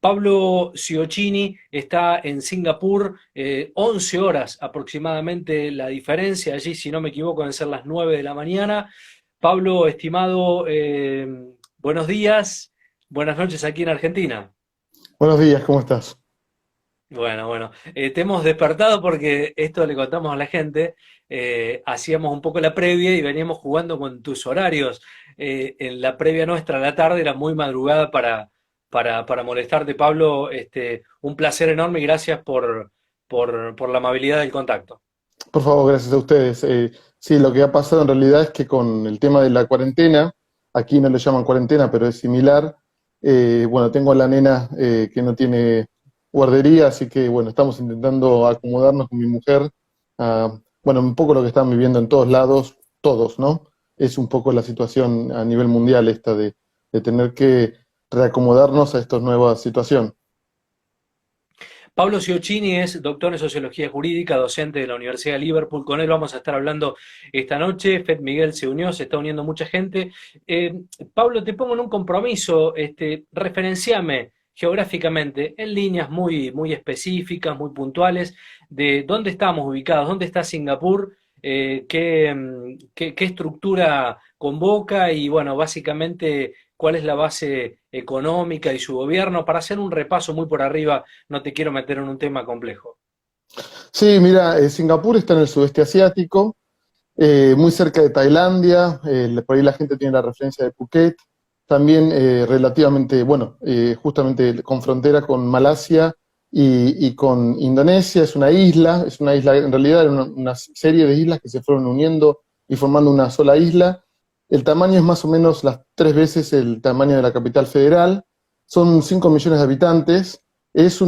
Pablo Ciocchini está en Singapur, 11 horas aproximadamente la diferencia, allí si no me equivoco deben ser las 9 de la mañana. Pablo, estimado, buenos días, buenas noches aquí en Argentina. Buenos días, ¿cómo estás? Bueno, te hemos despertado porque esto le contamos a la gente, hacíamos un poco la previa y veníamos jugando con tus horarios. En la previa nuestra a la tarde era muy madrugada para molestarte, Pablo. Un placer enorme y gracias por la amabilidad del contacto. Por favor, gracias a ustedes. Sí, lo que ha pasado en realidad es que con el tema de la cuarentena, aquí no le llaman cuarentena, pero es similar. Bueno, tengo a la nena que no tiene guardería, así que bueno, estamos intentando acomodarnos con mi mujer. Bueno, un poco lo que están viviendo en todos lados, todos, ¿no? Es un poco la situación a nivel mundial esta de tener que reacomodarnos a esta nueva situación. Pablo Ciocchini es doctor en Sociología Jurídica, docente de la Universidad de Liverpool. Con él vamos a estar hablando esta noche. Fed Miguel se unió, se está uniendo mucha gente. Eh, Pablo, te pongo en un compromiso. Referenciame geográficamente en líneas muy específicas, muy puntuales, de dónde estamos ubicados, dónde está Singapur, qué estructura convoca y, bueno, básicamente cuál es la base económica y su gobierno, para hacer un repaso muy por arriba. No te quiero meter en un tema complejo. Sí, mira, Singapur está en el sudeste asiático, muy cerca de Tailandia, por ahí la gente tiene la referencia de Phuket, también relativamente, bueno, justamente con frontera con Malasia y con Indonesia, es una isla, en realidad era una serie de islas que se fueron uniendo y formando una sola isla. El tamaño es más o menos las 3 veces el tamaño de la capital federal, son 5 millones de habitantes, es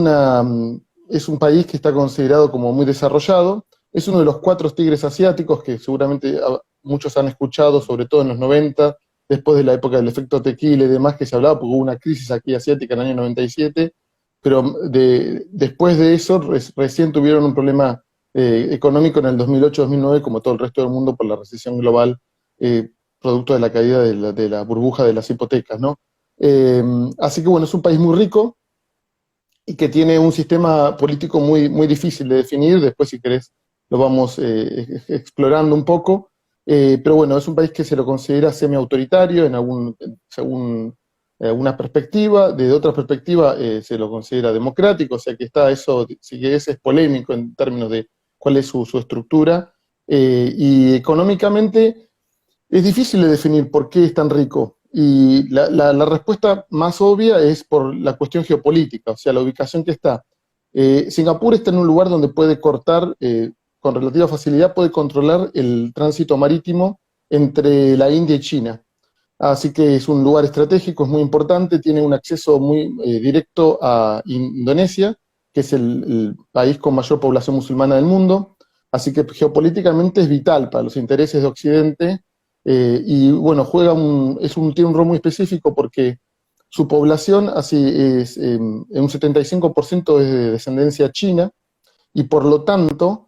es un país que está considerado como muy desarrollado, es uno de los 4 tigres asiáticos que seguramente muchos han escuchado, sobre todo en los 90, después de la época del efecto tequila y demás, que se hablaba, porque hubo una crisis aquí asiática en el año 97, pero después de eso recién tuvieron un problema económico en el 2008-2009, como todo el resto del mundo, por la recesión global, producto de la caída de de la burbuja de las hipotecas, ¿no? Así que bueno, es un país muy rico, y que tiene un sistema político muy difícil de definir. Después, si querés, lo vamos explorando un poco. Pero bueno, es un país que se lo considera semi-autoritario según una perspectiva. Desde otra perspectiva, se lo considera democrático, o sea que está eso, si querés, es polémico en términos de cuál es su estructura. Y económicamente es difícil de definir por qué es tan rico. Y la respuesta más obvia es por la cuestión geopolítica, o sea, la ubicación que está. Singapur está en un lugar donde puede cortar, con relativa facilidad, puede controlar el tránsito marítimo entre la India y China. Así que es un lugar estratégico, es muy importante, tiene un acceso muy directo a Indonesia, que es el país con mayor población musulmana del mundo. Así que geopolíticamente es vital para los intereses de Occidente. Y bueno, tiene un rol muy específico porque su población así es, en un 75% es de descendencia china, y por lo tanto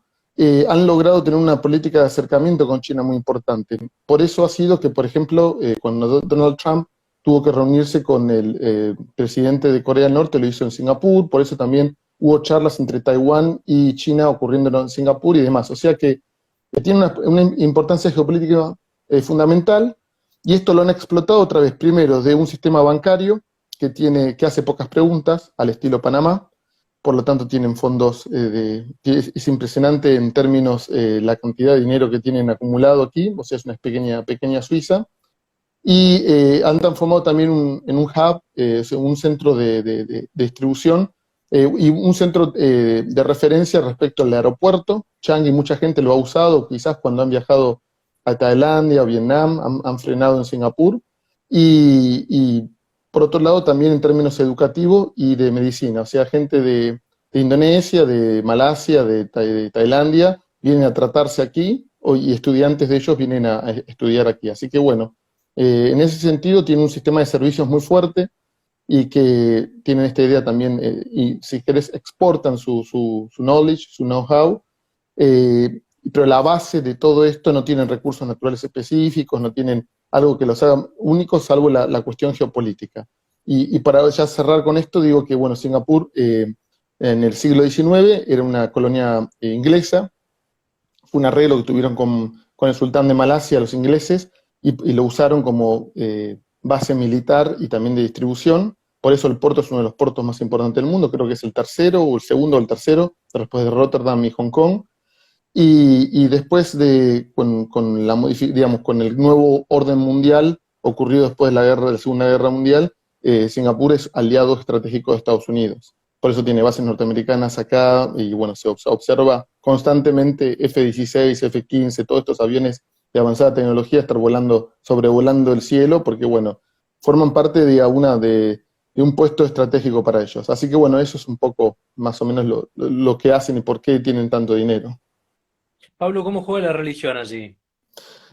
han logrado tener una política de acercamiento con China muy importante. Por eso ha sido que, por ejemplo, cuando Donald Trump tuvo que reunirse con el presidente de Corea del Norte, lo hizo en Singapur. Por eso también hubo charlas entre Taiwán y China ocurriendo en Singapur y demás. O sea que tiene una importancia geopolítica fundamental, y esto lo han explotado otra vez, primero de un sistema bancario que hace pocas preguntas, al estilo Panamá. Por lo tanto tienen fondos, es impresionante en términos la cantidad de dinero que tienen acumulado aquí, o sea, es una pequeña Suiza. Y han transformado también en un hub, un centro de distribución, y un centro de referencia respecto al aeropuerto. Changi, mucha gente lo ha usado, quizás cuando han viajado a Tailandia o Vietnam, han frenado en Singapur. Y por otro lado, también en términos educativos y de medicina, o sea, gente de Indonesia, de Malasia, de Tailandia, vienen a tratarse aquí, y estudiantes de ellos vienen a estudiar aquí. Así que bueno, en ese sentido tiene un sistema de servicios muy fuerte, y que tienen esta idea también, y si querés, exportan su knowledge, su know-how, pero la base de todo esto no tienen recursos naturales específicos, no tienen algo que los haga únicos, salvo la cuestión geopolítica. Y para ya cerrar con esto, digo que, bueno, Singapur en el siglo XIX era una colonia inglesa, fue un arreglo que tuvieron con el sultán de Malasia, los ingleses, y lo usaron como base militar y también de distribución. Por eso el puerto es uno de los puertos más importantes del mundo, creo que es el tercero o el segundo o el tercero, después de Rotterdam y Hong Kong. Y después con digamos, con el nuevo orden mundial ocurrido después de la Segunda Guerra Mundial, Singapur es aliado estratégico de Estados Unidos. Por eso tiene bases norteamericanas acá y bueno, se observa constantemente F-16, F-15, todos estos aviones de avanzada tecnología estar sobrevolando el cielo, porque bueno, forman parte de un puesto estratégico para ellos. Así que bueno, eso es un poco más o menos lo que hacen y por qué tienen tanto dinero. Pablo, ¿cómo juega la religión allí?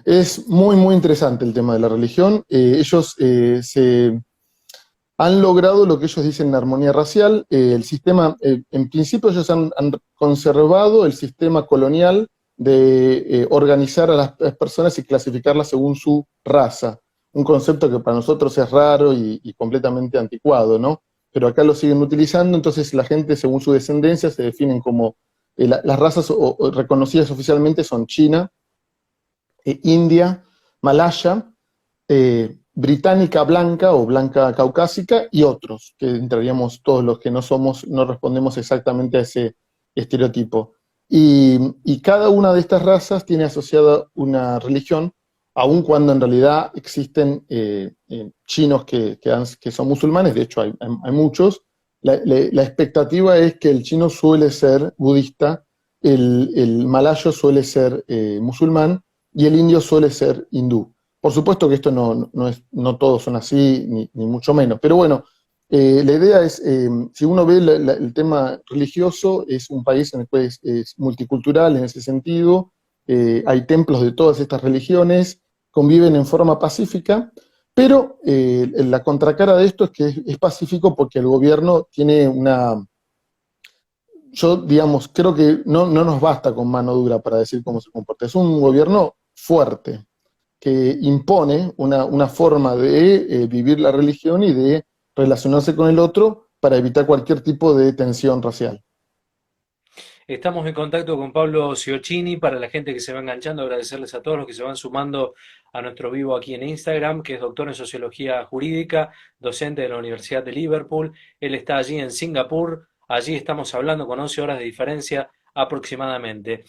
Es muy, muy interesante el tema de la religión. Ellos se han logrado lo que ellos dicen en armonía racial. El sistema, en principio ellos han conservado el sistema colonial de organizar a las personas y clasificarlas según su raza. Un concepto que para nosotros es raro y completamente anticuado, ¿no? Pero acá lo siguen utilizando, entonces la gente según su descendencia se definen como, las razas reconocidas oficialmente son China, India, Malaya, británica blanca o blanca caucásica y otros, que entraríamos todos los que no respondemos exactamente a ese estereotipo. Y cada una de estas razas tiene asociada una religión, aun cuando en realidad existen chinos que son musulmanes, de hecho hay muchos. La expectativa es que el chino suele ser budista, el malayo suele ser musulmán y el indio suele ser hindú. Por supuesto que esto no todos son así, ni mucho menos, pero bueno, la idea es, si uno ve el tema religioso, es un país en el cual es multicultural en ese sentido, hay templos de todas estas religiones, conviven en forma pacífica, pero la contracara de esto es que es pacífico porque el gobierno tiene yo digamos, creo que no nos basta con mano dura para decir cómo se comporta, es un gobierno fuerte, que impone una forma de vivir la religión y de relacionarse con el otro para evitar cualquier tipo de tensión racial. Estamos en contacto con Pablo Ciocchini. Para la gente que se va enganchando, agradecerles a todos los que se van sumando a nuestro vivo aquí en Instagram, que es doctor en Sociología Jurídica, docente de la Universidad de Liverpool. Él está allí en Singapur. Allí estamos hablando con 11 horas de diferencia aproximadamente.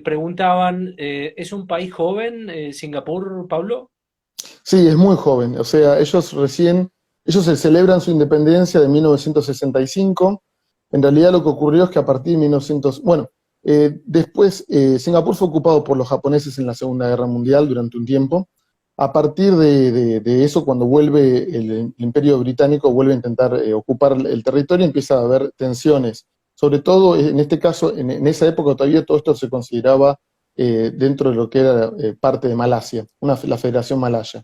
Preguntaban, ¿es un país joven, Singapur, Pablo? Sí, es muy joven, o sea, ellos se celebran su independencia de 1965. En realidad lo que ocurrió es que a partir de 1900, bueno, después Singapur fue ocupado por los japoneses en la Segunda Guerra Mundial durante un tiempo. A partir de eso, cuando vuelve el Imperio Británico, vuelve a intentar ocupar el territorio, empieza a haber tensiones. Sobre todo, en este caso, en esa época todavía todo esto se consideraba dentro de lo que era parte de Malasia, la Federación Malaya.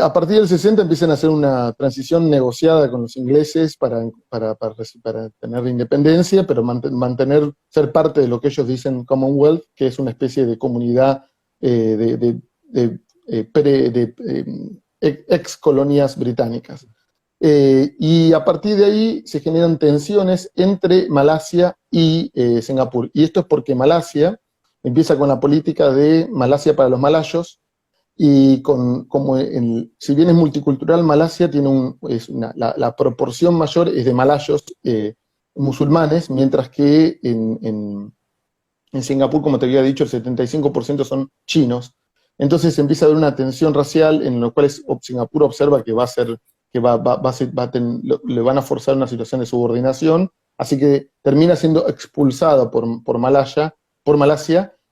A partir del 60 empiezan a hacer una transición negociada con los ingleses para tener la independencia, pero ser parte de lo que ellos dicen Commonwealth, que es una especie de comunidad ex colonias británicas. Y a partir de ahí se generan tensiones entre Malasia y Singapur. Y esto es porque Malasia empieza con la política de Malasia para los malayos, y si bien es multicultural, Malasia tiene la proporción mayor es de malayos musulmanes, mientras que en Singapur, como te había dicho, el 75% son chinos. Entonces empieza a haber una tensión racial en la cual Singapur observa que le van a forzar una situación de subordinación, así que termina siendo expulsada por Malasia,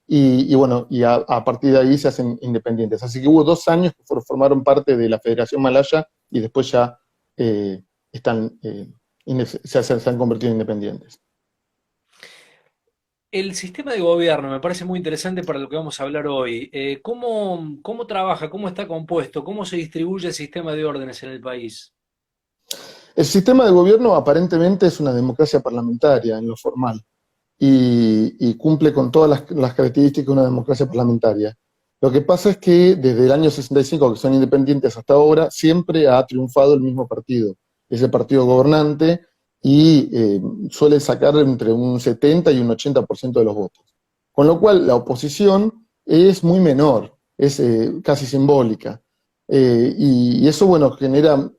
y bueno, a partir de ahí se hacen independientes. Así que hubo 2 años que formaron parte de la Federación Malaya y después ya se han convertido en independientes. El sistema de gobierno me parece muy interesante para lo que vamos a hablar hoy. ¿Cómo trabaja? ¿Cómo está compuesto? ¿Cómo se distribuye el sistema de órdenes en el país? El sistema de gobierno aparentemente es una democracia parlamentaria en lo formal y cumple con todas las características de una democracia parlamentaria. Lo que pasa es que desde el año 65, que son independientes hasta ahora, siempre ha triunfado el mismo partido, es el partido gobernante, y suele sacar entre un 70 y un 80% de los votos. Con lo cual la oposición es muy menor, es casi simbólica. Y eso, bueno, genera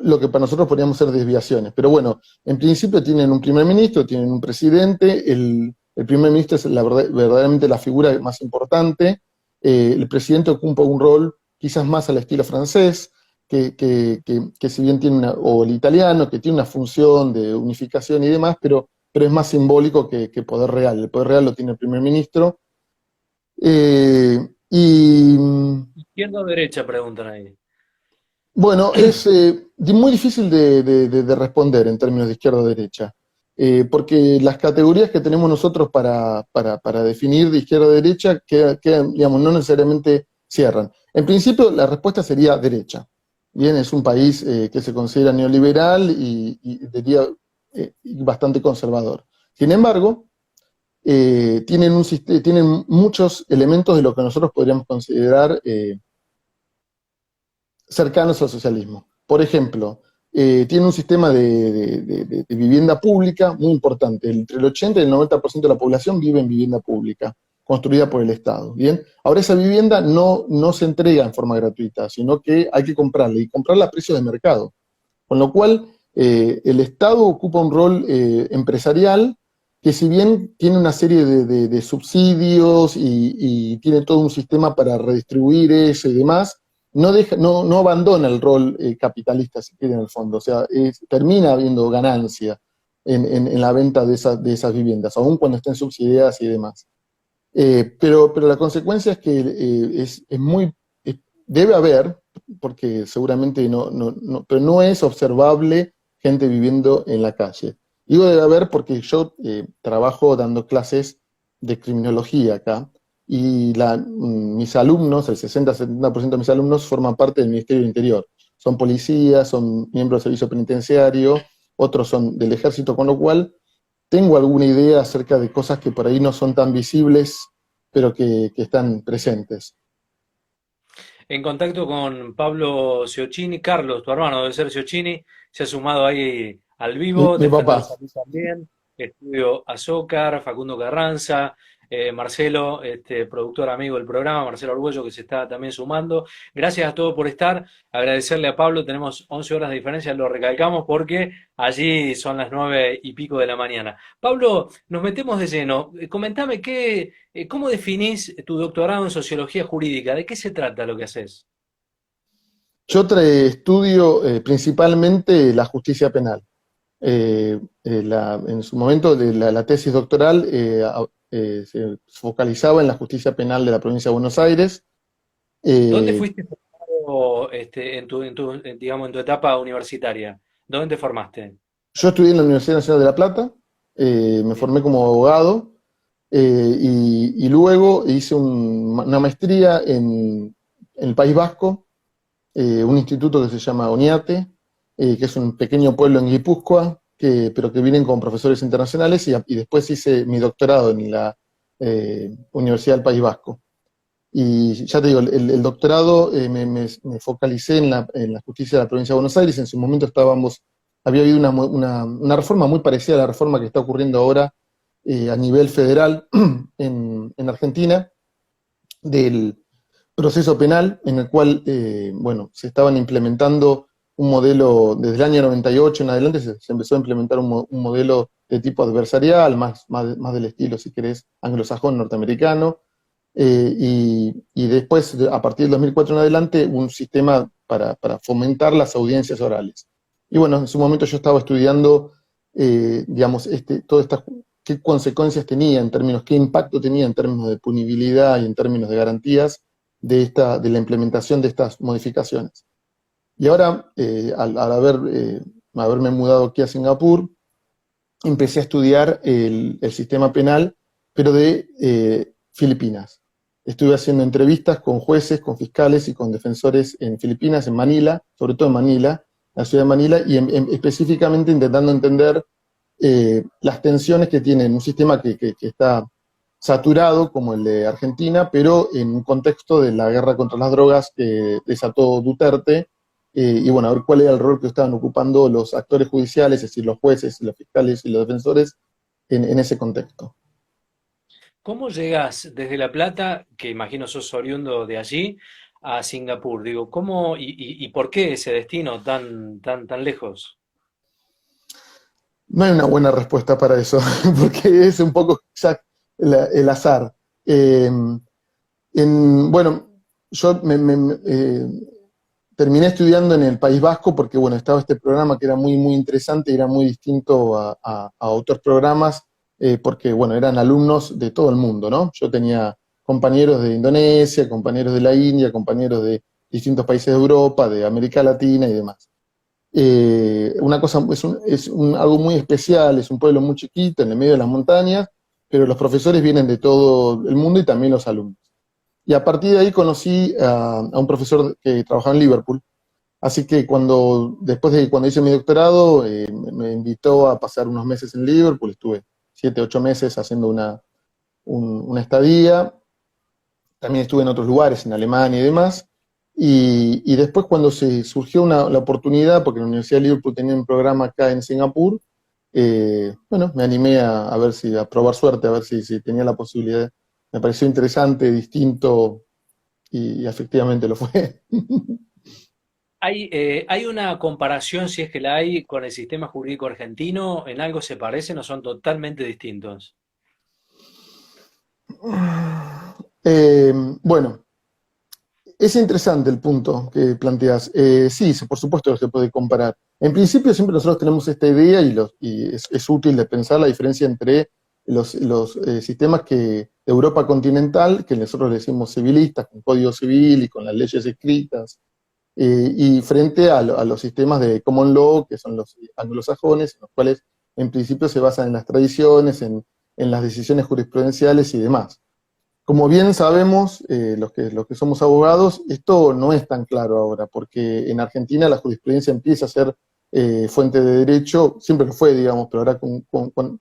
lo que para nosotros podríamos ser desviaciones. Pero bueno, en principio tienen un primer ministro, tienen un presidente, el primer ministro es verdaderamente la figura más importante, el presidente ocupa un rol quizás más al estilo francés, que si bien tiene o el italiano, que tiene una función de unificación y demás, pero es más simbólico que poder real. El poder real lo tiene el primer ministro. Eh, y ¿Izquierda o derecha? Preguntan ahí. bueno, es muy difícil de responder en términos de izquierda o derecha, porque las categorías que tenemos nosotros para definir de izquierda o derecha, digamos, no necesariamente cierran. En principio, la respuesta sería derecha. Bien, es un país que se considera neoliberal y diría bastante conservador. Sin embargo, tienen muchos elementos de lo que nosotros podríamos considerar cercanos al socialismo. Por ejemplo, tiene un sistema de vivienda pública muy importante. Entre el 80 y el 90% de la población vive en vivienda pública, construida por el Estado. Bien, ahora esa vivienda no se entrega en forma gratuita, sino que hay que comprarla, y comprarla a precio de mercado. Con lo cual, el Estado ocupa un rol empresarial que, si bien tiene una serie de subsidios y tiene todo un sistema para redistribuir eso y demás, no abandona el rol capitalista, si quiere, en el fondo. O sea, termina habiendo ganancia en la venta de esas viviendas, aun cuando estén subsidiadas y demás. Pero la consecuencia es que debe haber, porque seguramente pero no es observable gente viviendo en la calle. Digo debe haber porque yo trabajo dando clases de criminología acá, y mis alumnos, el 60-70% de mis alumnos forman parte del Ministerio del Interior. Son policías, son miembros del servicio penitenciario, otros son del ejército, con lo cual tengo alguna idea acerca de cosas que por ahí no son tan visibles, pero que están presentes. En contacto con Pablo Ciocchini, Carlos, tu hermano debe ser Ciocchini, se ha sumado ahí al vivo, Mi te papá. saludos a mí también, Estudio Azócar, Facundo Carranza, Marcelo, productor amigo del programa, Marcelo Arguello, que se está también sumando. Gracias a todos por estar, agradecerle a Pablo, tenemos 11 horas de diferencia, lo recalcamos porque allí son las 9:00 de la mañana. Pablo, nos metemos de lleno. Comentame ¿cómo definís tu doctorado en sociología jurídica? ¿De qué se trata lo que haces? Yo estudio principalmente la justicia penal. En su momento de la tesis doctoral se focalizaba en la justicia penal de la provincia de Buenos Aires. ¿Dónde Eh, fuiste formado, digamos, en tu etapa universitaria? ¿Dónde te formaste? yo estudié en la Universidad Nacional de La Plata, me Bien. formé como abogado, y luego hice una maestría en el País Vasco, un instituto que se llama ONIATE, que es un pequeño pueblo en Guipúzcoa, pero que vienen con profesores internacionales, y después hice mi doctorado en la Universidad del País Vasco. Y ya te digo, el doctorado me focalicé en la justicia de la provincia de Buenos Aires. En su momento había habido una reforma muy parecida a la reforma que está ocurriendo ahora a nivel federal en Argentina, del proceso penal, en el cual, bueno, se estaban implementando un modelo, desde el año 98 en adelante se empezó a implementar un modelo de tipo adversarial, más del estilo, si querés, anglosajón norteamericano, y después, a partir del 2004 en adelante, un sistema para fomentar las audiencias orales. Y bueno, en su momento yo estaba estudiando, digamos, qué consecuencias tenía en términos, qué impacto tenía en términos de punibilidad y en términos de garantías de la implementación de estas modificaciones. Y ahora, haberme mudado aquí a Singapur, empecé a estudiar el sistema penal, pero de Filipinas. Estuve haciendo entrevistas con jueces, con fiscales y con defensores en Filipinas, en Manila, sobre todo en Manila, la ciudad de Manila, y específicamente intentando entender las tensiones que tiene un sistema que está saturado como el de Argentina, pero en un contexto de la guerra contra las drogas que desató Duterte, y bueno, a ver cuál era el rol que estaban ocupando los actores judiciales, es decir, los jueces, los fiscales y los defensores en ese contexto. ¿Cómo llegas desde La Plata, que imagino sos oriundo de allí, a Singapur? Digo, ¿cómo y por qué ese destino tan lejos? No hay una buena respuesta para eso, porque es un poco el azar. Eh, bueno, yo terminé estudiando en el País Vasco porque, bueno, estaba este programa que era muy, muy interesante y era muy distinto a otros programas, porque, bueno, eran alumnos de todo el mundo, ¿no? Yo tenía compañeros de Indonesia, compañeros de la India, compañeros de distintos países de Europa, de América Latina y demás. Una cosa, algo muy especial, es un pueblo muy chiquito, en el medio de las montañas, pero los profesores vienen de todo el mundo y también los alumnos. Y a partir de ahí conocí a un profesor que trabajaba en Liverpool, así que cuando hice mi doctorado, me invitó a pasar unos meses en Liverpool, estuve 7, 8 meses haciendo una estadía, también estuve en otros lugares, en Alemania y demás, y después cuando se surgió la oportunidad, porque la Universidad de Liverpool tenía un programa acá en Singapur, bueno, me animé a probar suerte, a ver si tenía la posibilidad. Me pareció interesante, distinto, y efectivamente lo fue. ¿Hay una comparación, si es que la hay, con el sistema jurídico argentino? ¿En algo se parecen o son totalmente distintos? Bueno, es interesante el punto que planteas. Sí, por supuesto que se puede comparar. En principio siempre nosotros tenemos esta idea y es útil de pensar la diferencia entre los sistemas de Europa continental, que nosotros le decimos civilistas, con código civil y con las leyes escritas, y frente a los sistemas de common law, que son los anglosajones, en los cuales en principio se basan en las tradiciones, en las decisiones jurisprudenciales y demás. Como bien sabemos, los que somos abogados, esto no es tan claro ahora, porque en Argentina la jurisprudencia empieza a ser fuente de derecho, siempre lo fue, digamos, pero ahora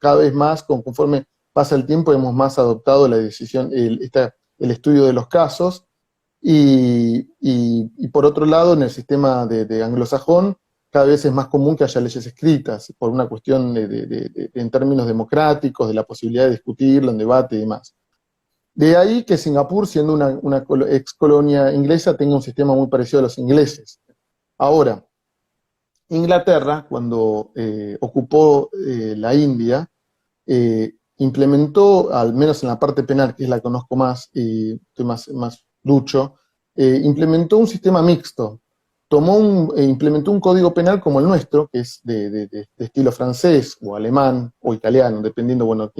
cada vez más, conforme pasa el tiempo, hemos más adoptado la decisión, el estudio de los casos, y por otro lado, en el sistema de anglosajón, cada vez es más común que haya leyes escritas, por una cuestión en términos democráticos, de la posibilidad de discutirlo en debate y demás. De ahí que Singapur, siendo una ex colonia inglesa, tenga un sistema muy parecido a los ingleses. Ahora, Inglaterra, cuando ocupó la India, implementó, al menos en la parte penal, que es la que conozco más y estoy más ducho, implementó un sistema mixto. Implementó un código penal como el nuestro, que es de estilo francés o alemán o italiano, dependiendo, bueno,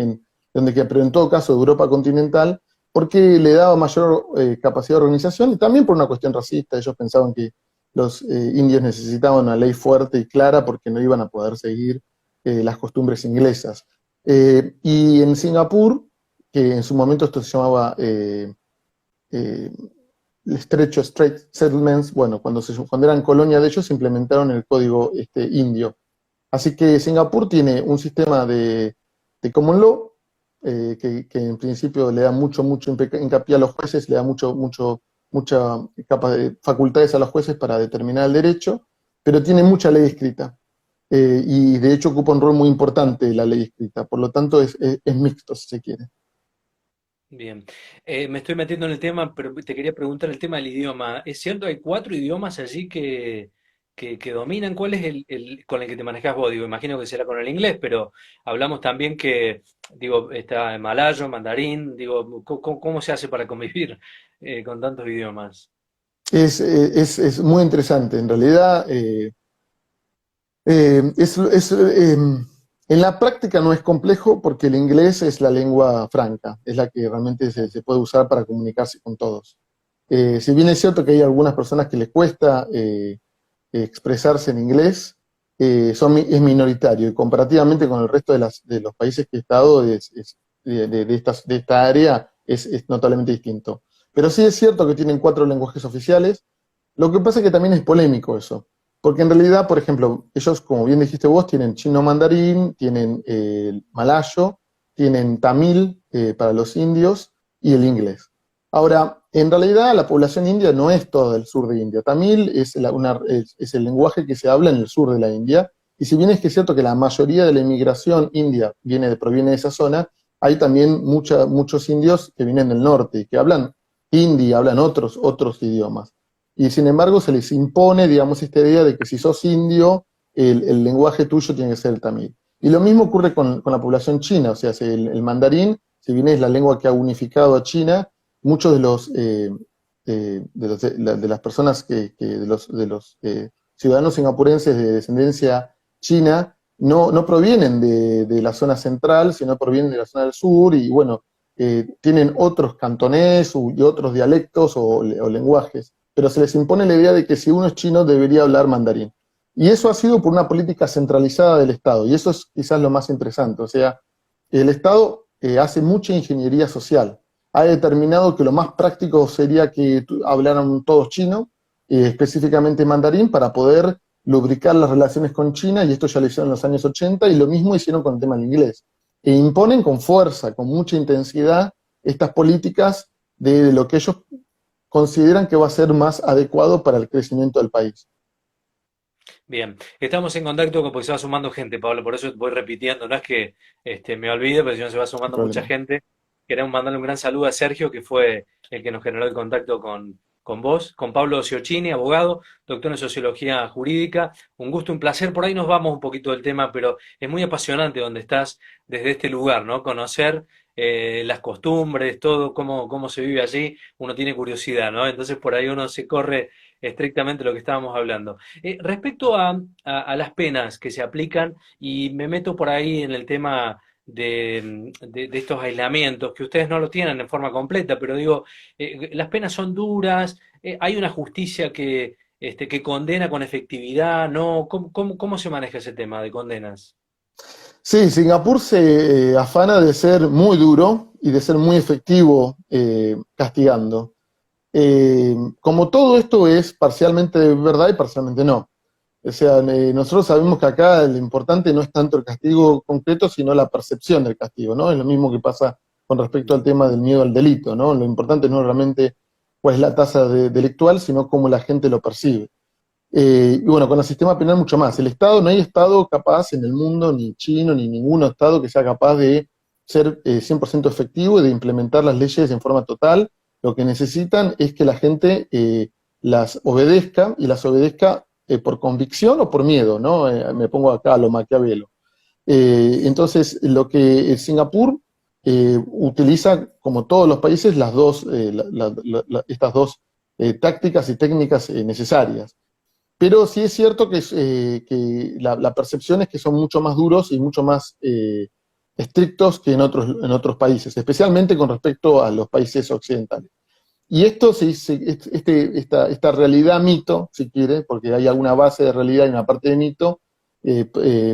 donde quede, pero en todo caso de Europa continental, porque le daba mayor capacidad de organización y también por una cuestión racista. Ellos pensaban que los indios necesitaban una ley fuerte y clara porque no iban a poder seguir las costumbres inglesas. Y en Singapur, que en su momento esto se llamaba eh, el estrecho Strait Settlements, bueno, cuando eran colonia de ellos, implementaron el código indio. Así que Singapur tiene un sistema de common law, que en principio le da mucho hincapié a los jueces, le da mucha facultades a los jueces para determinar el derecho, pero tiene mucha ley escrita. Y de hecho ocupa un rol muy importante la ley escrita, por lo tanto es mixto, si se quiere. Bien. Me estoy metiendo en el tema, pero te quería preguntar el tema del idioma. ¿Es cierto, hay 4 idiomas allí que dominan? ¿Cuál es el con el que te manejas vos? Digo, imagino que será con el inglés, pero hablamos también que, digo, está el malayo, mandarín, digo, ¿cómo se hace para convivir con tantos idiomas? Es muy interesante, en realidad. En la práctica no es complejo porque el inglés es la lengua franca, es la que realmente se puede usar para comunicarse con todos. Si bien es cierto que hay algunas personas que les cuesta expresarse en inglés, es minoritario y comparativamente con el resto de los países que he estado de esta área es notablemente distinto. Pero sí es cierto que tienen 4 lenguajes oficiales. Lo que pasa es que también es polémico eso. Porque en realidad, por ejemplo, ellos, como bien dijiste vos, tienen chino mandarín, tienen el malayo, tienen tamil para los indios y el inglés. Ahora, en realidad la población india no es toda del sur de India. Tamil es el lenguaje que se habla en el sur de la India, y si bien es que es cierto que la mayoría de la inmigración india proviene de esa zona, hay también muchos indios que vienen del norte y que hablan hindi, hablan otros idiomas. Y sin embargo se les impone, digamos, esta idea de que si sos indio, el lenguaje tuyo tiene que ser el tamil. Y lo mismo ocurre con la población china, o sea, el mandarín, si bien es la lengua que ha unificado a China, muchos de las personas de los ciudadanos singapurenses de descendencia china no provienen de la zona central, sino provienen de la zona del sur, y bueno, tienen otros cantonés y otros dialectos o lenguajes, pero se les impone la idea de que si uno es chino debería hablar mandarín. Y eso ha sido por una política centralizada del Estado, y eso es quizás lo más interesante. O sea, el Estado hace mucha ingeniería social. Ha determinado que lo más práctico sería que hablaran todos chino, específicamente mandarín, para poder lubricar las relaciones con China, y esto ya lo hicieron en los años 80, y lo mismo hicieron con el tema del inglés. E imponen con fuerza, con mucha intensidad, estas políticas de lo que ellos consideran que va a ser más adecuado para el crecimiento del país. Bien, estamos en contacto porque se va sumando gente, Pablo, por eso voy repitiendo, no es que me olvide, pero si no se va No hay sumando mucha problema. gente. Queremos mandarle un gran saludo a Sergio, que fue el que nos generó el contacto con vos, con Pablo Ciocchini, abogado, doctor en Sociología Jurídica. Un gusto, un placer. Por ahí nos vamos un poquito del tema, pero es muy apasionante donde estás desde este lugar, ¿no? Conocer las costumbres, todo, cómo se vive allí, uno tiene curiosidad, ¿no? Entonces por ahí uno se corre estrictamente lo que estábamos hablando. Respecto a las penas que se aplican, y me meto por ahí en el tema de estos aislamientos, que ustedes no lo tienen en forma completa, pero digo, las penas son duras, hay una justicia que condena con efectividad, ¿no? ¿Cómo se maneja ese tema de condenas? Sí, Singapur se afana de ser muy duro y de ser muy efectivo castigando. Como todo esto es parcialmente verdad y parcialmente no. O sea, nosotros sabemos que acá lo importante no es tanto el castigo concreto, sino la percepción del castigo, ¿no? Es lo mismo que pasa con respecto al tema del miedo al delito, ¿no? Lo importante no es realmente cuál es la tasa delictual, sino cómo la gente lo percibe. Y bueno, con el sistema penal mucho más. El Estado, no hay Estado capaz en el mundo, ni chino, ni ningún Estado que sea capaz de ser 100% efectivo y de implementar las leyes en forma total. Lo que necesitan es que la gente las obedezca, y las obedezca por convicción o por miedo, ¿no? Me pongo acá a lo Maquiavelo. Entonces, lo que Singapur utiliza, como todos los países, estas dos tácticas y técnicas necesarias. Pero sí es cierto que la percepción es que son mucho más duros y mucho más estrictos que en otros países, especialmente con respecto a los países occidentales. Y esto, esta realidad mito, si quiere, porque hay alguna base de realidad y una parte de mito,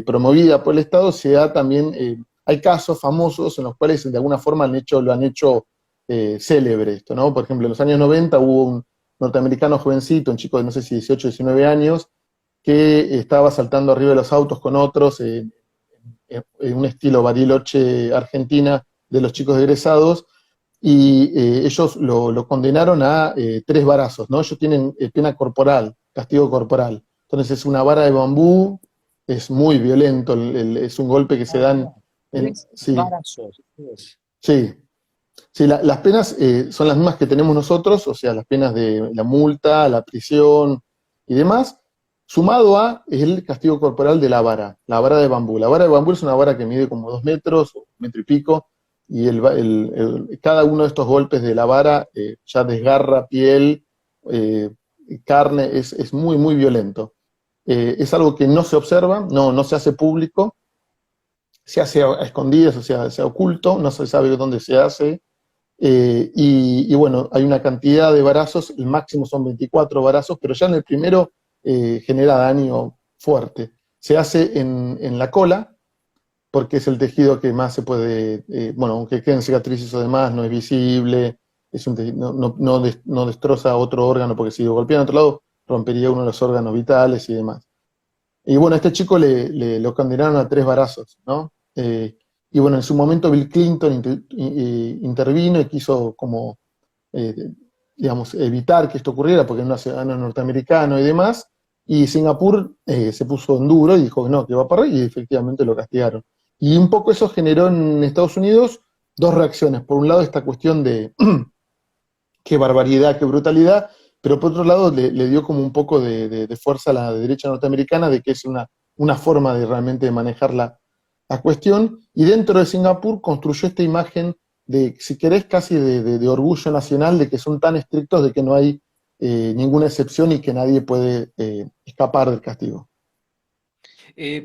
promovida por el Estado, se da también, hay casos famosos en los cuales de alguna forma lo han hecho célebre esto, ¿no? Por ejemplo, en los años 90 hubo un norteamericano jovencito, un chico de no sé si 18 o 19 años, que estaba saltando arriba de los autos con otros, en un estilo Bariloche, Argentina, de los chicos egresados, y ellos lo condenaron a 3 varazos, ¿no? Ellos tienen pena corporal, castigo corporal. Entonces es una vara de bambú, es muy violento, es un golpe que se Ah, dan tres sí, varazos. Yes. sí. Sí, las penas son las mismas que tenemos nosotros, o sea, las penas de la multa, la prisión y demás, sumado a el castigo corporal de la vara de bambú. La vara de bambú es una vara que mide como 2 metros, o 1 metro y pico, y cada uno de estos golpes de la vara ya desgarra piel, eh, carne, es muy, muy violento. Es algo que no se observa, no se hace público, se hace a escondidas, o sea, se oculto, no se sabe dónde se hace. Y bueno, hay una cantidad de varazos, el máximo son 24 varazos, pero ya en el primero genera daño fuerte. Se hace en la cola, porque es el tejido que más se puede, bueno, aunque queden cicatrices o demás, no es visible, no destroza otro órgano, porque si lo golpea en otro lado, rompería uno de los órganos vitales y demás. Y bueno, a este chico lo condenaron a 3 varazos, ¿no? y bueno, en su momento Bill Clinton intervino y quiso como, eh, digamos, evitar que esto ocurriera porque era un ciudadano norteamericano y demás, y Singapur se puso en duro y dijo que no, que va a parar, y efectivamente lo castigaron. Y un poco eso generó en Estados Unidos dos reacciones. Por un lado, esta cuestión de qué barbaridad, qué brutalidad, pero por otro lado le dio como un poco de fuerza a la derecha norteamericana de que es una forma de realmente manejar la cuestión, y dentro de Singapur construyó esta imagen de, si querés, casi de orgullo nacional, de que son tan estrictos de que no hay ninguna excepción y que nadie puede escapar del castigo.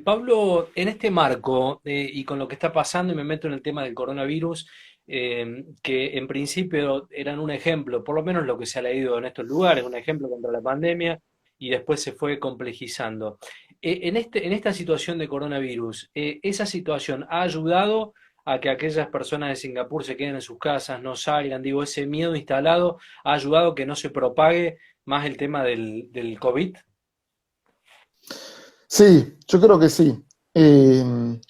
Pablo, en este marco y con lo que está pasando, y me meto en el tema del coronavirus, que en principio eran un ejemplo, por lo menos lo que se ha leído en estos lugares, un ejemplo contra la pandemia, y después se fue complejizando. En esta situación de coronavirus, ¿esa situación ha ayudado a que aquellas personas de Singapur se queden en sus casas, no salgan? Digo, ese miedo instalado ha ayudado a que no se propague más el tema del COVID. Sí, yo creo que sí.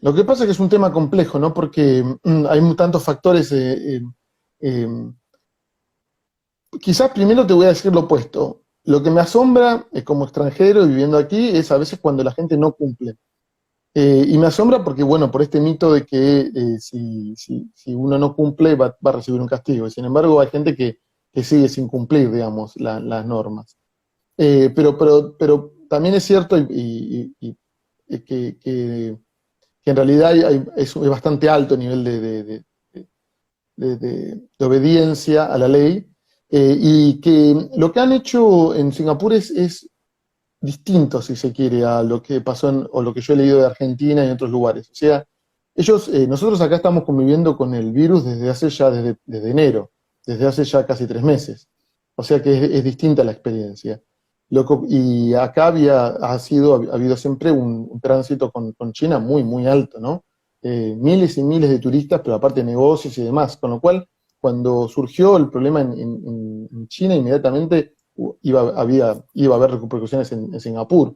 Lo que pasa es que es un tema complejo, ¿no? Porque hay tantos factores. Eh, Quizás primero te voy a decir lo opuesto. Lo que me asombra como extranjero y viviendo aquí es a veces cuando la gente no cumple. Y me asombra porque, bueno, por este mito de que si uno no cumple va a recibir un castigo. Y sin embargo, hay gente que sigue sin cumplir, digamos, las normas. Pero también es cierto que en realidad es bastante alto el nivel de obediencia a la ley, y que lo que han hecho en Singapur es distinto, si se quiere, a lo que pasó o lo que yo he leído de Argentina y en otros lugares. O sea, nosotros acá estamos conviviendo con el virus desde hace ya, desde enero, desde hace ya casi 3 meses. O sea que es distinta la experiencia. Y acá ha habido siempre un tránsito con China muy, muy alto, ¿no? Miles y miles de turistas, pero aparte negocios y demás. Con lo cual, cuando surgió el problema en China, inmediatamente iba a haber repercusiones en Singapur.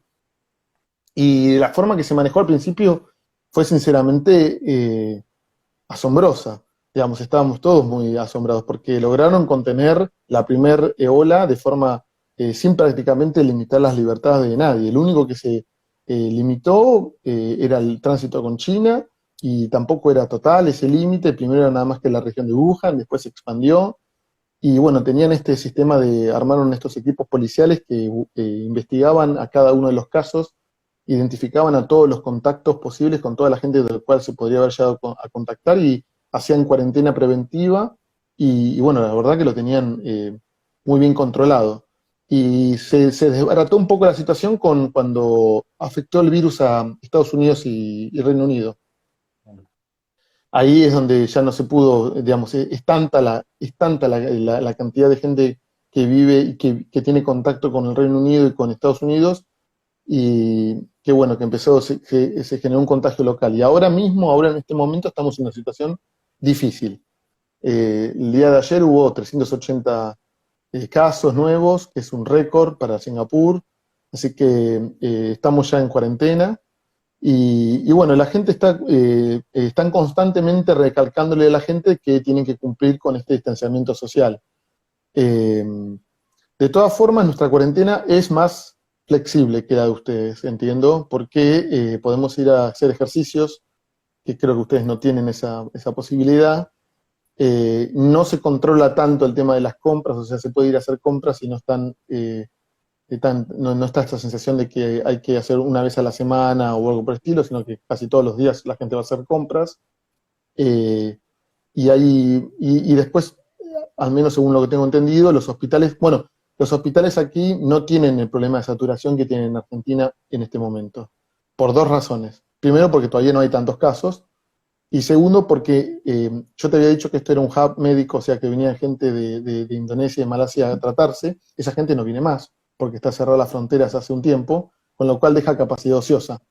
Y la forma que se manejó al principio fue sinceramente asombrosa. Digamos, estábamos todos muy asombrados porque lograron contener la primer ola de forma sin prácticamente limitar las libertades de nadie. El único que se limitó era el tránsito con China, y tampoco era total ese límite. Primero era nada más que la región de Wuhan, después se expandió. Y bueno, tenían este sistema armaron estos equipos policiales que investigaban a cada uno de los casos, identificaban a todos los contactos posibles con toda la gente de la cual se podría haber llegado a contactar, y hacían cuarentena preventiva, y bueno, la verdad que lo tenían muy bien controlado. Y se desbarató un poco la situación cuando afectó el virus a Estados Unidos y Reino Unido. Ahí es donde ya no se pudo, digamos, es tanta la cantidad de gente que vive y que tiene contacto con el Reino Unido y con Estados Unidos, y que bueno, que se generó un contagio local. Y ahora mismo, ahora en este momento, estamos en una situación difícil. El día de ayer hubo 380 casos nuevos, que es un récord para Singapur, así que estamos ya en cuarentena. Y bueno, la gente están constantemente recalcándole a la gente que tienen que cumplir con este distanciamiento social. Eh, de todas formas, nuestra cuarentena es más flexible que la de ustedes, entiendo, porque podemos ir a hacer ejercicios, que creo que ustedes no tienen esa posibilidad. No se controla tanto el tema de las compras, o sea, se puede ir a hacer compras y no está esta sensación de que hay que hacer una vez a la semana o algo por el estilo, sino que casi todos los días la gente va a hacer compras. Eh, y después, al menos según lo que tengo entendido, los hospitales aquí no tienen el problema de saturación que tienen en Argentina en este momento, por dos razones. Primero, porque todavía no hay tantos casos, y segundo, porque yo te había dicho que esto era un hub médico, o sea que venía gente de Indonesia y de Malasia a tratarse. Esa gente no viene más, porque está cerrada las fronteras hace un tiempo, con lo cual deja capacidad ociosa.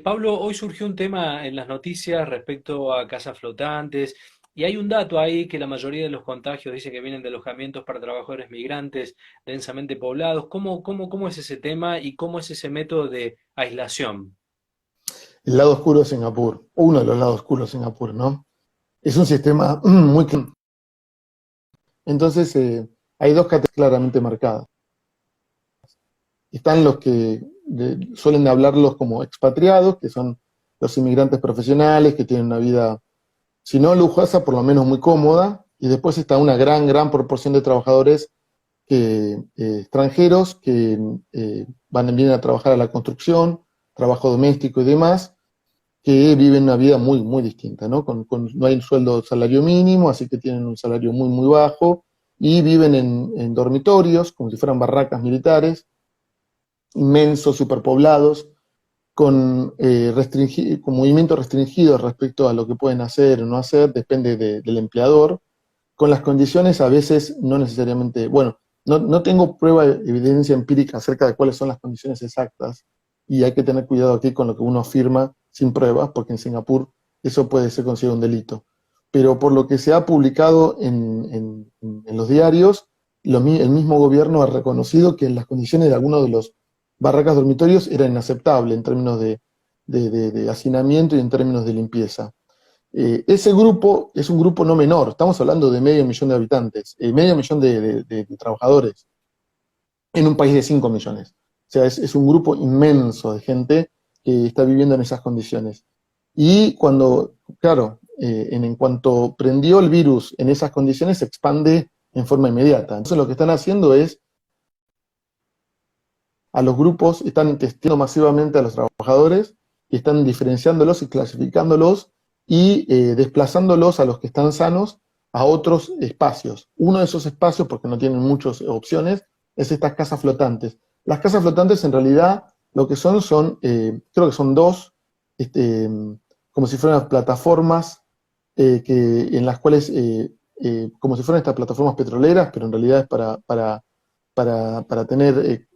Pablo, hoy surgió un tema en las noticias respecto a casas flotantes, y hay un dato ahí que la mayoría de los contagios dice que vienen de alojamientos para trabajadores migrantes densamente poblados. ¿Cómo es ese tema y cómo es ese método de aislación? el lado oscuro de Singapur, uno de los lados oscuros de Singapur, ¿no? Es un sistema muy... Entonces, hay dos categorías claramente marcadas. Están los que suelen hablarlos como expatriados, que son los inmigrantes profesionales, que tienen una vida, si no lujosa, por lo menos muy cómoda, y después está una gran proporción de trabajadores extranjeros que vienen a trabajar a la construcción, trabajo doméstico y demás, que viven una vida muy distinta, ¿no? No hay un salario mínimo, así que tienen un salario muy bajo, y viven en dormitorios, como si fueran barracas militares, inmensos, superpoblados, con movimientos restringidos respecto a lo que pueden hacer o no hacer, depende del empleador, con las condiciones a veces no necesariamente, bueno, no tengo evidencia empírica acerca de cuáles son las condiciones exactas, y hay que tener cuidado aquí con lo que uno afirma sin pruebas, porque en Singapur eso puede ser considerado un delito. Pero por lo que se ha publicado en los diarios, el mismo gobierno ha reconocido que las condiciones de algunos de los barracas dormitorios eran inaceptables en términos de hacinamiento y en términos de limpieza. Ese grupo es un grupo no menor, estamos hablando de 500.000 de habitantes, 500.000 de trabajadores en un país de 5 millones. O sea, es un grupo inmenso de gente que está viviendo en esas condiciones. Y claro, en cuanto prendió el virus en esas condiciones, se expande en forma inmediata. Entonces lo que están haciendo es, a los grupos, están testeando masivamente a los trabajadores, y están diferenciándolos y clasificándolos, y desplazándolos a los que están sanos a otros espacios. Uno de esos espacios, porque no tienen muchas opciones, es estas casas flotantes. Las casas flotantes en realidad lo que son, creo que son dos, como si fueran plataformas en las cuales, como si fueran estas plataformas petroleras, pero en realidad es para tener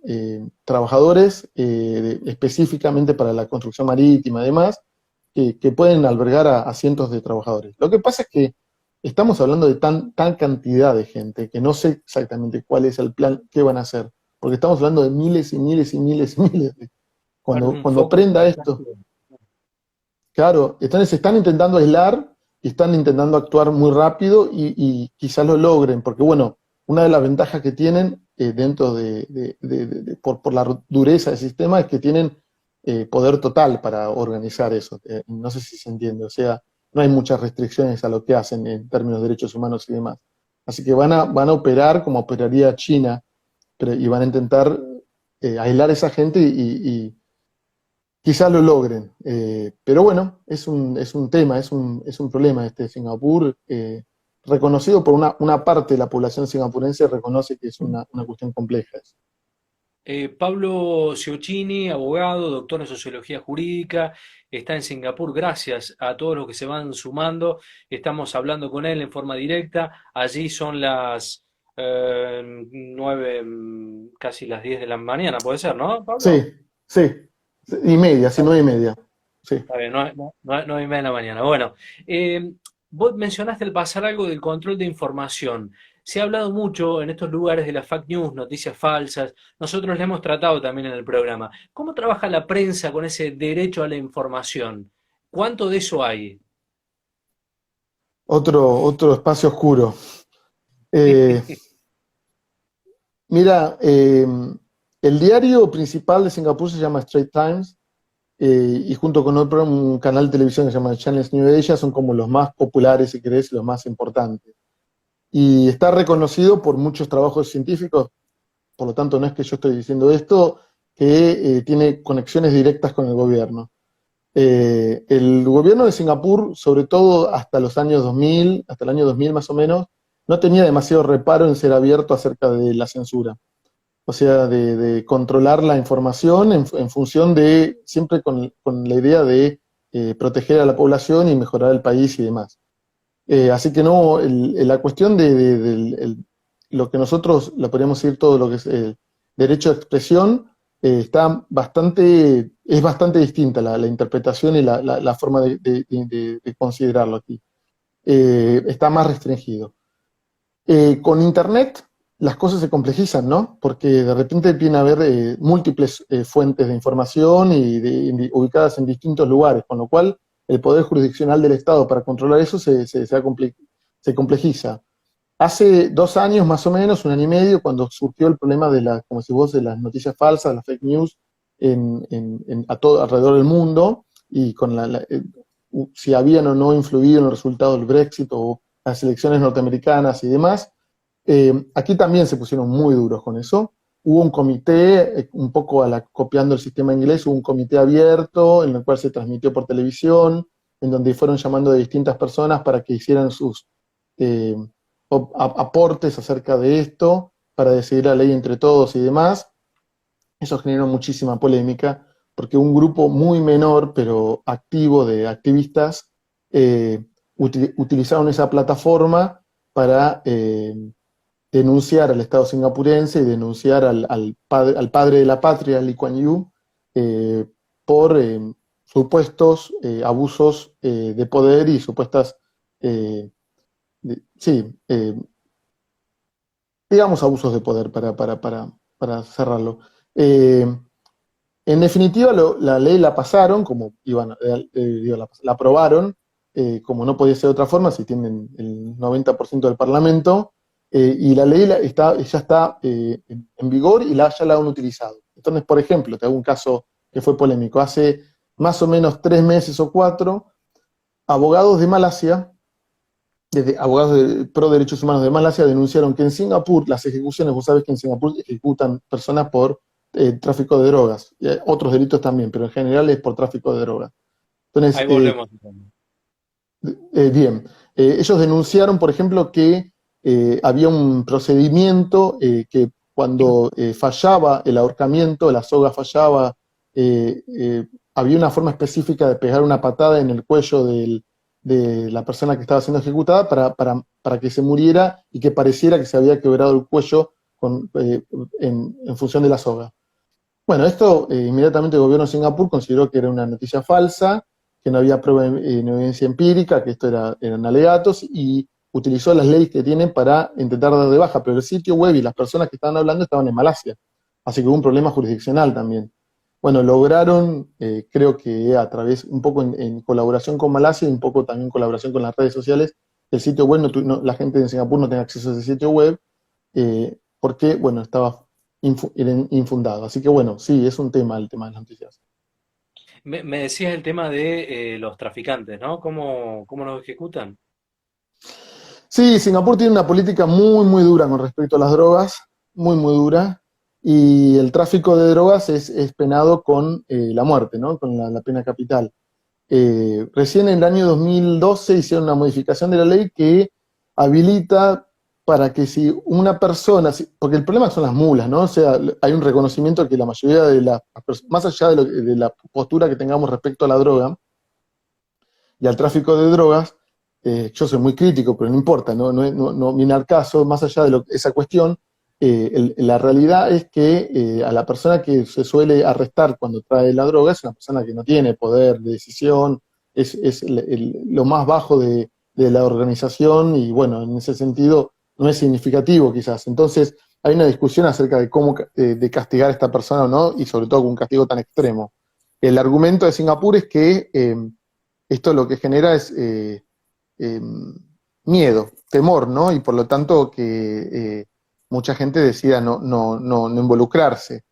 trabajadores específicamente para la construcción marítima y demás, que pueden albergar a cientos de trabajadores. Lo que pasa es que estamos hablando de tan cantidad de gente que no sé exactamente cuál es el plan, qué van a hacer, porque estamos hablando de miles y miles y miles y miles. Cuando prenda esto, claro, se están intentando aislar y están intentando actuar muy rápido, y quizás lo logren, porque bueno, una de las ventajas que tienen dentro por la dureza del sistema es que tienen poder total para organizar eso. No sé si se entiende, o sea, no hay muchas restricciones a lo que hacen en términos de derechos humanos y demás. Así que van a operar como operaría China, y van a intentar aislar a esa gente, y quizás lo logren. Pero bueno, es un tema, es un problema Singapur. Reconocido por una parte de la población singapurense, reconoce que es una cuestión compleja. Pablo Ciocchini, abogado, doctor en sociología jurídica, está en Singapur. Gracias a todos los que se van sumando. Estamos hablando con él en forma directa. Allí son las 9, casi las 10 de la mañana, puede ser, ¿no, Pablo? Sí, y media, sí, 9:30. Sí. Está bien, 9:30 de la mañana. Bueno, vos mencionaste al pasar algo del control de información. Se ha hablado mucho en estos lugares de las fake news, noticias falsas. Nosotros le hemos tratado también en el programa. ¿Cómo trabaja la prensa con ese derecho a la información? ¿Cuánto de eso hay? Otro espacio oscuro. Mira, el diario principal de Singapur se llama Straits Times, y junto con un canal de televisión que se llama Channels New Asia son como los más populares, si querés, los más importantes. Y está reconocido por muchos trabajos científicos, por lo tanto no es que yo estoy diciendo esto, que tiene conexiones directas con el gobierno. El gobierno de Singapur, sobre todo hasta los años 2000, hasta el año 2000 más o menos, no tenía demasiado reparo en ser abierto acerca de la censura. O sea, de controlar la información en función siempre con la idea de proteger a la población y mejorar el país y demás. Así que no, la cuestión de lo que nosotros le podríamos decir todo lo que es el derecho de expresión, es bastante distinta la interpretación y la forma de considerarlo aquí. Está más restringido. Con Internet, las cosas se complejizan, ¿no? Porque de repente viene a haber múltiples fuentes de información ubicadas en distintos lugares, con lo cual el poder jurisdiccional del Estado para controlar eso se complejiza. Hace 2 años más o menos, 1 año y medio, cuando surgió el problema como si vos, de las noticias falsas, las fake news, a todo alrededor del mundo, y con si habían o no influido en el resultado del Brexit o las elecciones norteamericanas y demás, aquí también se pusieron muy duros con eso. Hubo un comité, un poco copiando el sistema inglés, hubo un comité abierto en el cual se transmitió por televisión, en donde fueron llamando de distintas personas para que hicieran sus eh, aportes acerca de esto, para decidir la ley entre todos y demás. Eso generó muchísima polémica, porque un grupo muy menor, pero activo, de activistas, utilizaron esa plataforma para denunciar al Estado singapurense y denunciar al padre de la patria, Lee Kuan Yew, por supuestos abusos de poder y supuestas, sí, digamos abusos de poder para cerrarlo. Eh, en definitiva, la ley la pasaron, como la aprobaron, como no podía ser de otra forma, si tienen el 90% del Parlamento, y la ley ya está en vigor y ya la han utilizado. Entonces, por ejemplo, te hago un caso que fue polémico. Hace más o menos 3 meses o 4, abogados de Malasia, abogados pro derechos humanos de Malasia, denunciaron que en Singapur, las ejecuciones, vos sabés que en Singapur ejecutan personas por tráfico de drogas, otros delitos también, pero en general es por tráfico de drogas. Entonces, Ahí volvemos. bien, ellos denunciaron, por ejemplo, que había un procedimiento que cuando fallaba el ahorcamiento, la soga fallaba, había una forma específica de pegar una patada en el cuello de la persona que estaba siendo ejecutada para que se muriera y que pareciera que se había quebrado el cuello en función de la soga. Bueno, esto inmediatamente el gobierno de Singapur consideró que era una noticia falsa, que no había prueba, no evidencia empírica, que esto eran alegatos, y utilizó las leyes que tienen para intentar dar de baja, pero el sitio web y las personas que estaban hablando estaban en Malasia, así que hubo un problema jurisdiccional también. Bueno, lograron, creo que a través, un poco en colaboración con Malasia y un poco también en colaboración con las redes sociales, el sitio web, la gente de Singapur no tenga acceso a ese sitio web, porque, bueno, estaba infundado. Así que, bueno, sí, es un tema el tema de las noticias. Me decías el tema de los traficantes, ¿no? ¿Cómo los ejecutan? Sí, Singapur tiene una política muy, muy dura con respecto a las drogas, muy, muy dura, y el tráfico de drogas es penado con la muerte, ¿no? Con la pena capital. Recién en el año 2012 hicieron una modificación de la ley que habilita para que si una persona, porque el problema son las mulas, ¿no? O sea, hay un reconocimiento que la mayoría de las personas, más allá de la postura que tengamos respecto a la droga y al tráfico de drogas, yo soy muy crítico, pero no importa, no viene al caso, más allá de esa cuestión, la realidad es que a la persona que se suele arrestar cuando trae la droga es una persona que no tiene poder de decisión, es lo más bajo de la organización, y bueno, en ese sentido no es significativo quizás. Entonces hay una discusión acerca de cómo de castigar a esta persona o no, y sobre todo con un castigo tan extremo. El argumento de Singapur es que esto lo que genera es miedo, temor, ¿no? Y por lo tanto que mucha gente decida no involucrarse.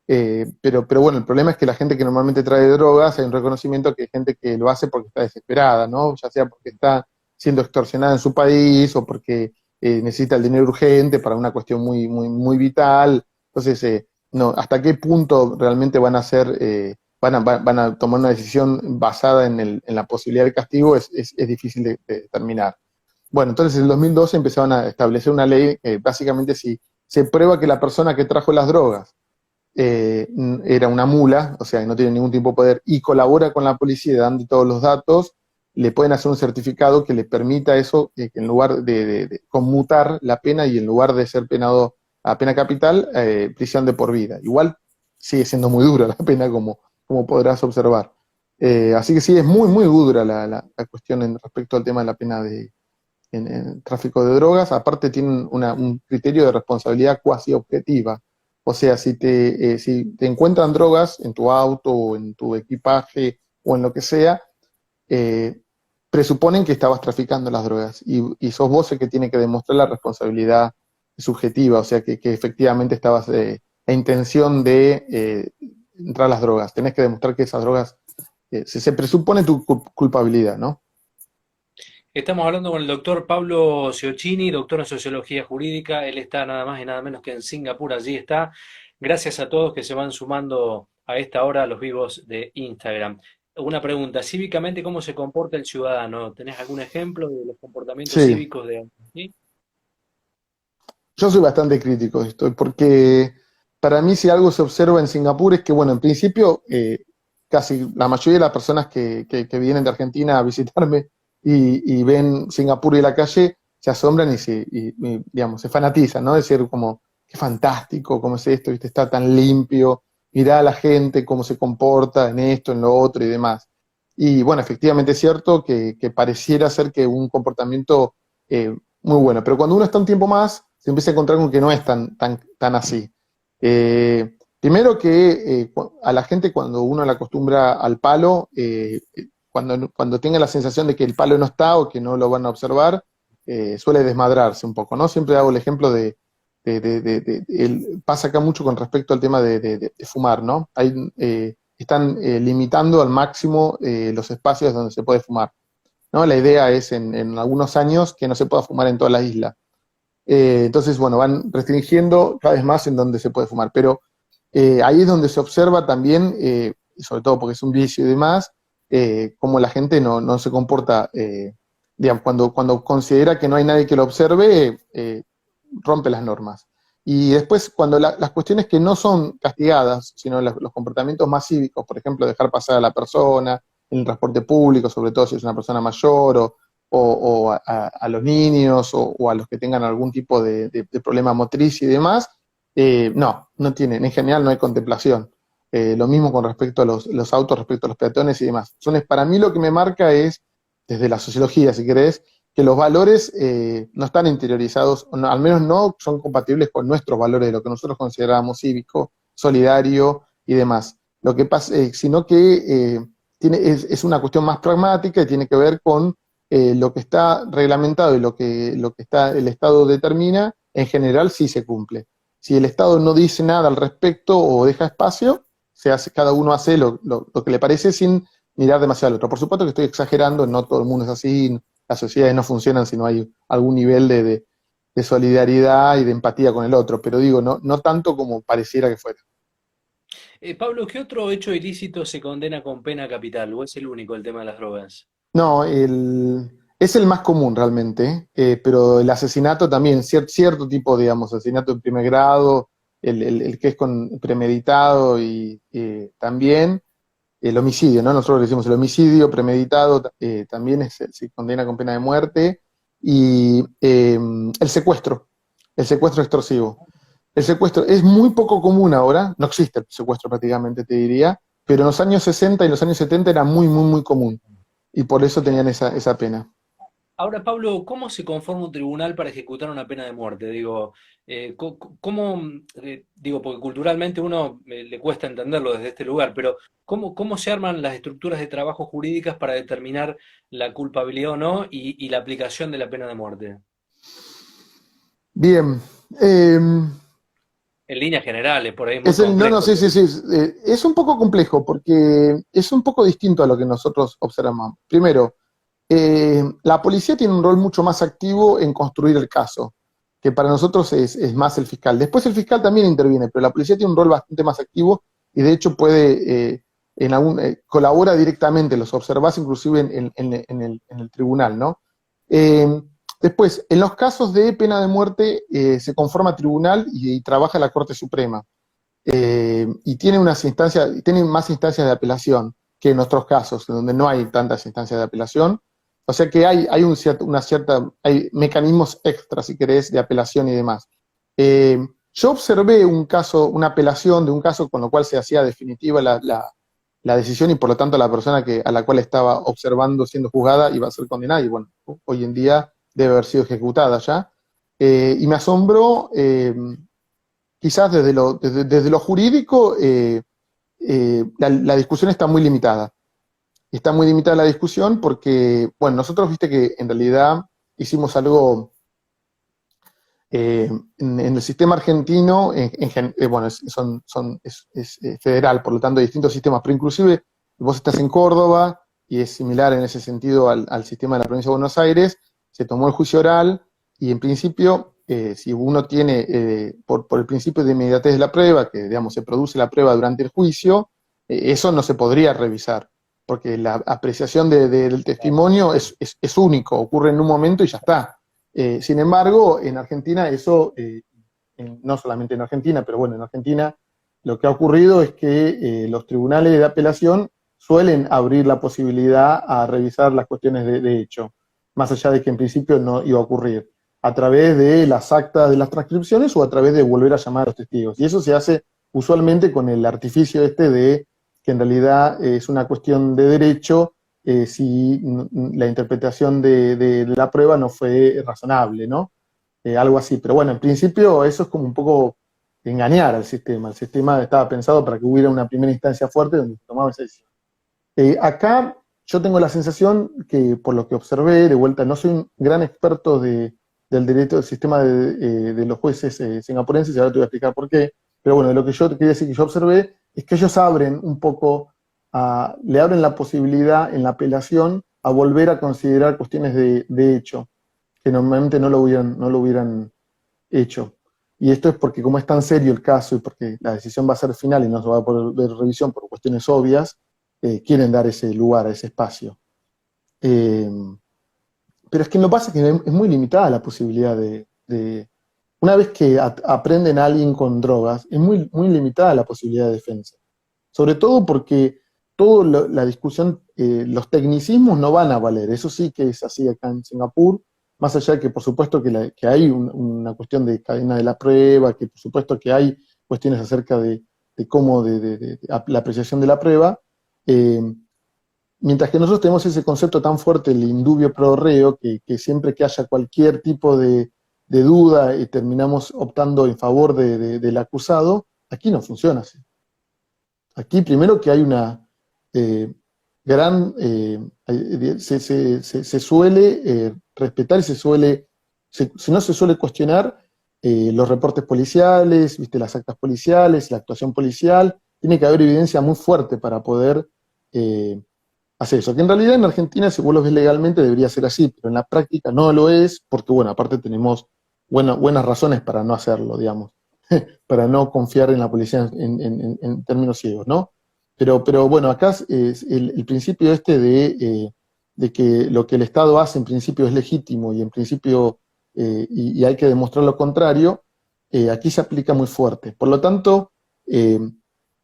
Pero bueno, el problema es que la gente que normalmente trae drogas, hay un reconocimiento que hay gente que lo hace porque está desesperada, ¿no? Ya sea porque está siendo extorsionada en su país o porque necesita el dinero urgente para una cuestión muy, muy, muy vital. Entonces, no, ¿hasta qué punto realmente van a ser, van a tomar una decisión basada en la posibilidad de castigo? Es difícil de determinar. Bueno, entonces en el 2012 empezaron a establecer una ley, básicamente si se prueba que la persona que trajo las drogas era una mula, o sea, que no tiene ningún tipo de poder, y colabora con la policía dando todos los datos, le pueden hacer un certificado que le permita eso, que en lugar de conmutar la pena y en lugar de ser penado a pena capital, prisión de por vida. Igual sigue siendo muy dura la pena, como podrás observar. Así que sí, es muy, muy dura la cuestión respecto al tema de la pena en tráfico de drogas, aparte tienen un criterio de responsabilidad cuasi objetiva. O sea, si te encuentran drogas en tu auto o en tu equipaje o en lo que sea, eh, presuponen que estabas traficando las drogas y sos vos el que tiene que demostrar la responsabilidad subjetiva, o sea, que efectivamente estabas la intención de entrar a las drogas. Tenés que demostrar que esas drogas, se presupone tu culpabilidad, ¿no? Estamos hablando con el doctor Pablo Ciocchini, doctor en Sociología Jurídica. Él está nada más y nada menos que en Singapur, allí está. Gracias a todos que se van sumando a esta hora a los vivos de Instagram. Una pregunta, cívicamente, ¿cómo se comporta el ciudadano? ¿Tenés algún ejemplo de los comportamientos Sí, cívicos de allí? yo soy bastante crítico de esto, porque para mí si algo se observa en Singapur es que, bueno, en principio, casi la mayoría de las personas que vienen de Argentina a visitarme y ven Singapur y la calle, se asombran digamos, se fanatizan, ¿no? Decir como, qué fantástico, cómo es esto, ¿viste? Está tan limpio, mirá a la gente, cómo se comporta en esto, en lo otro y demás. Y bueno, efectivamente es cierto que pareciera ser que un comportamiento muy bueno, pero cuando uno está un tiempo más, se empieza a encontrar con que no es tan así. Primero que a la gente cuando uno la acostumbra al palo, cuando tenga la sensación de que el palo no está o que no lo van a observar, suele desmadrarse un poco, ¿no? Siempre hago el ejemplo pasa acá mucho con respecto al tema de fumar, ¿no? Están limitando al máximo los espacios donde se puede fumar, ¿no? La idea es en algunos años que no se pueda fumar en toda la isla. Entonces, bueno, van restringiendo cada vez más en donde se puede fumar, pero ahí es donde se observa también, sobre todo porque es un vicio y demás, cómo la gente no se comporta, digamos, cuando considera que no hay nadie que lo observe, rompe las normas. Y después, cuando las cuestiones que no son castigadas, sino los comportamientos más cívicos, por ejemplo, dejar pasar a la persona en el transporte público, sobre todo si es una persona mayor o a los niños o a los que tengan algún tipo de problema motriz y demás, no tienen, en general no hay contemplación. Lo mismo con respecto a los autos, respecto a los peatones y demás. Para mí lo que me marca es, desde la sociología, si querés, que los valores no están interiorizados, o al menos no son compatibles con nuestros valores, de lo que nosotros consideramos cívico, solidario y demás. Lo que pasa, sino que es una cuestión más pragmática y tiene que ver con lo que está reglamentado y lo que el Estado determina, en general sí se cumple. Si el Estado no dice nada al respecto o deja espacio, cada uno hace lo que le parece sin mirar demasiado al otro. Por supuesto que estoy exagerando, no todo el mundo es así, las sociedades no funcionan si no hay algún nivel de solidaridad y de empatía con el otro, pero digo, no tanto como pareciera que fuera. Pablo, ¿qué otro hecho ilícito se condena con pena capital? ¿O es el único el tema de las drogas? No, es el más común realmente, pero el asesinato también, cierto tipo, digamos, asesinato en primer grado, el que es con premeditado y también el homicidio, ¿no? Nosotros le decimos el homicidio premeditado, también se condena con pena de muerte, y el secuestro extorsivo. El secuestro es muy poco común ahora, no existe el secuestro prácticamente, te diría, pero en los años 60 y los años 70 era muy, muy, muy común, y por eso tenían esa pena. Ahora, Pablo, ¿cómo se conforma un tribunal para ejecutar una pena de muerte? Digo, ¿cómo, digo, porque culturalmente uno le cuesta entenderlo desde este lugar, pero ¿cómo se arman las estructuras de trabajo jurídicas para determinar la culpabilidad o no y la aplicación de la pena de muerte? Bien. eh, En líneas generales, por ahí es muy no, no, complejo el sí, sí, tema. sí. Es un poco complejo porque es un poco distinto a lo que nosotros observamos. Primero, la policía tiene un rol mucho más activo en construir el caso, que para nosotros es más el fiscal. Después el fiscal también interviene, pero la policía tiene un rol bastante más activo y de hecho colabora directamente, los observás inclusive en el tribunal, ¿no? Eh, Después, en los casos de pena de muerte se conforma tribunal y trabaja la Corte Suprema. Y tiene más instancias de apelación que en nuestros casos, en donde no hay tantas instancias de apelación. O sea que hay mecanismos extras, si querés, de apelación y demás. Yo observé una apelación de un caso con lo cual se hacía definitiva la decisión y por lo tanto la persona a la cual estaba observando siendo juzgada iba a ser condenada y bueno, hoy en día debe haber sido ejecutada ya. Y me asombró, quizás desde lo jurídico, la discusión está muy limitada. Está muy limitada la discusión porque, bueno, nosotros viste que en realidad hicimos algo en el sistema argentino, bueno, es federal, por lo tanto hay distintos sistemas, pero inclusive vos estás en Córdoba y es similar en ese sentido al sistema de la provincia de Buenos Aires, se tomó el juicio oral y en principio, si uno tiene, por el principio de inmediatez de la prueba, que digamos se produce la prueba durante el juicio, eso no se podría revisar, porque la apreciación del testimonio es único, ocurre en un momento y ya está. Sin embargo, en Argentina eso, no solamente en Argentina, pero bueno, en Argentina lo que ha ocurrido es que los tribunales de apelación suelen abrir la posibilidad a revisar las cuestiones de hecho, más allá de que en principio no iba a ocurrir, a través de las actas de las transcripciones o a través de volver a llamar a los testigos. Y eso se hace usualmente con el artificio de que en realidad es una cuestión de derecho si la interpretación de la prueba no fue razonable, ¿no? Algo así. Pero bueno, en principio eso es como un poco engañar al sistema. El sistema estaba pensado para que hubiera una primera instancia fuerte donde se tomaba esa decisión. Acá yo tengo la sensación que, por lo que observé, de vuelta, no soy un gran experto del derecho del sistema de los jueces singapurenses, y ahora te voy a explicar por qué, pero bueno, de lo que yo te quería decir que yo observé es que ellos abren un poco, le abren la posibilidad en la apelación a volver a considerar cuestiones de hecho, que normalmente no lo hubieran hecho. Y esto es porque como es tan serio el caso y porque la decisión va a ser final y no se va a poder ver revisión por cuestiones obvias, quieren dar ese lugar, ese espacio. Pero es que lo que pasa es que es muy limitada la posibilidad una vez que aprenden a alguien con drogas, es muy, muy limitada la posibilidad de defensa. Sobre todo porque toda la discusión, los tecnicismos no van a valer. Eso sí que es así acá en Singapur, más allá de que por supuesto que hay una cuestión de cadena de la prueba, que por supuesto que hay cuestiones acerca de cómo de la apreciación de la prueba, eh, mientras que nosotros tenemos ese concepto tan fuerte, el indubio pro reo, que siempre que haya cualquier tipo de duda terminamos optando en favor del acusado, aquí no funciona así. Aquí primero que hay una gran, se suele respetar y si no se suele cuestionar los reportes policiales, ¿viste? Las actas policiales, la actuación policial, tiene que haber evidencia muy fuerte para poder hacer eso, que en realidad en Argentina, si vos lo ves legalmente, debería ser así, pero en la práctica no lo es, porque bueno, aparte tenemos buenas razones para no hacerlo, digamos, para no confiar en la policía en términos ciegos, ¿no? Pero bueno, acá es el principio de que lo que el Estado hace en principio es legítimo y en principio y hay que demostrar lo contrario, aquí se aplica muy fuerte. Por lo tanto,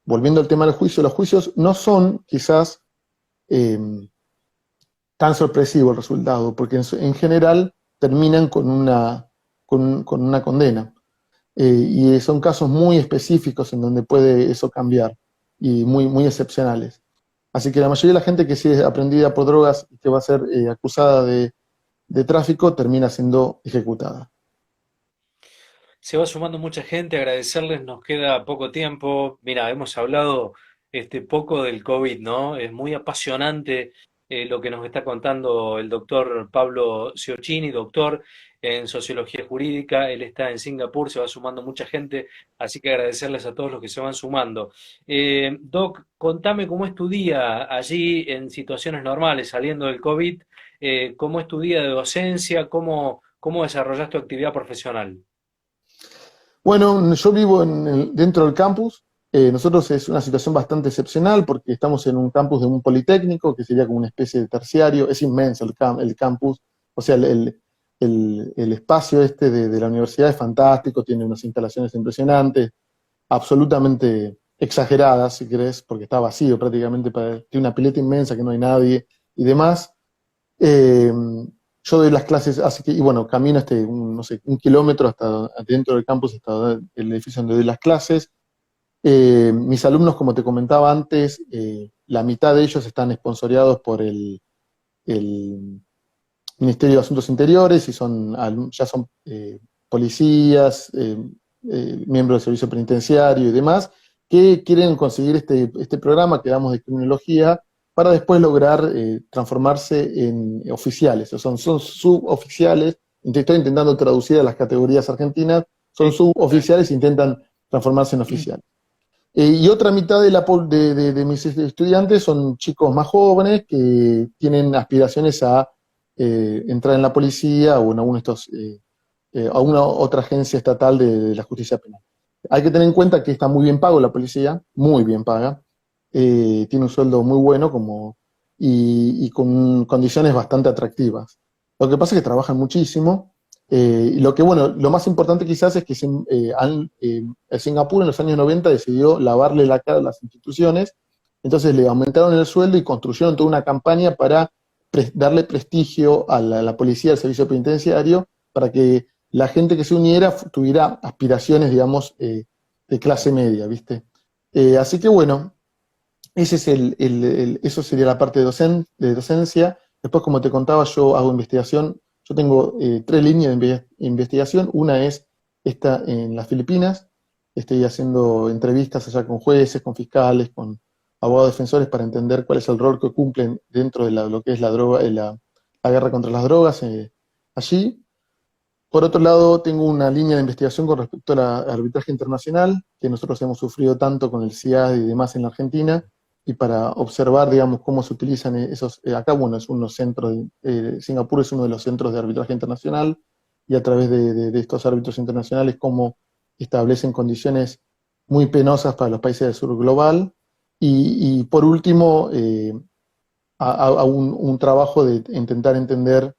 volviendo al tema del juicio, los juicios no son quizás tan sorpresivo el resultado, porque en general terminan con una condena. Y son casos muy específicos en donde puede eso cambiar, y muy, muy excepcionales. Así que la mayoría de la gente que sí es aprendida por drogas y que va a ser acusada de tráfico termina siendo ejecutada. Se va sumando mucha gente, agradecerles, nos queda poco tiempo. Mira, hemos hablado poco del COVID, ¿no? Es muy apasionante lo que nos está contando el doctor Pablo Ciocchini, doctor en Sociología Jurídica. Él está en Singapur, se va sumando mucha gente, así que agradecerles a todos los que se van sumando. Doc, contame cómo es tu día allí en situaciones normales, saliendo del COVID, cómo es tu día de docencia, cómo desarrollas tu actividad profesional. Bueno, yo vivo dentro del campus. Nosotros es una situación bastante excepcional porque estamos en un campus de un politécnico, que sería como una especie de terciario. Es inmenso el campus. O sea, el espacio de la universidad es fantástico, tiene unas instalaciones impresionantes, absolutamente exageradas, si querés, porque está vacío prácticamente. Tiene una pileta inmensa que no hay nadie y demás. Eh, yo doy las clases, así que, y bueno, camino no sé, 1 kilómetro hasta dentro del campus, hasta el edificio donde doy las clases. Mis alumnos, como te comentaba antes, la mitad de ellos están esponsoreados por el Ministerio de Asuntos Interiores y ya son policías, miembros del servicio penitenciario y demás, que quieren conseguir este programa que damos de criminología para después lograr transformarse en oficiales. O sea, son suboficiales, estoy intentando traducir a las categorías argentinas, son Sí, suboficiales e intentan transformarse en oficiales. Y otra mitad de mis estudiantes son chicos más jóvenes que tienen aspiraciones a entrar en la policía o en alguno de estos, a una otra agencia estatal de la justicia penal. Hay que tener en cuenta que está muy bien pago la policía, muy bien paga, tiene un sueldo muy bueno y con condiciones bastante atractivas. Lo que pasa es que trabajan muchísimo. Y lo más importante quizás es que Singapur en los años 90 decidió lavarle la cara a las instituciones, entonces le aumentaron el sueldo y construyeron toda una campaña para darle prestigio a la policía, al servicio penitenciario, para que la gente que se uniera tuviera aspiraciones, digamos, de clase media, ¿viste? Así que bueno, eso sería la parte de docencia. Después, como te contaba, yo hago investigación. Yo tengo 3 líneas de investigación. Una es esta en las Filipinas. Estoy haciendo entrevistas allá con jueces, con fiscales, con abogados defensores para entender cuál es el rol que cumplen dentro de lo que es la droga, la guerra contra las drogas allí. Por otro lado, tengo una línea de investigación con respecto al arbitraje internacional, que nosotros hemos sufrido tanto con el CIAD y demás en la Argentina, y para observar, digamos, cómo se utilizan esos, acá, bueno, es uno centros, Singapur es uno de los centros de arbitraje internacional, y a través de estos árbitros internacionales, cómo establecen condiciones muy penosas para los países del sur global, y por último, a un trabajo de intentar entender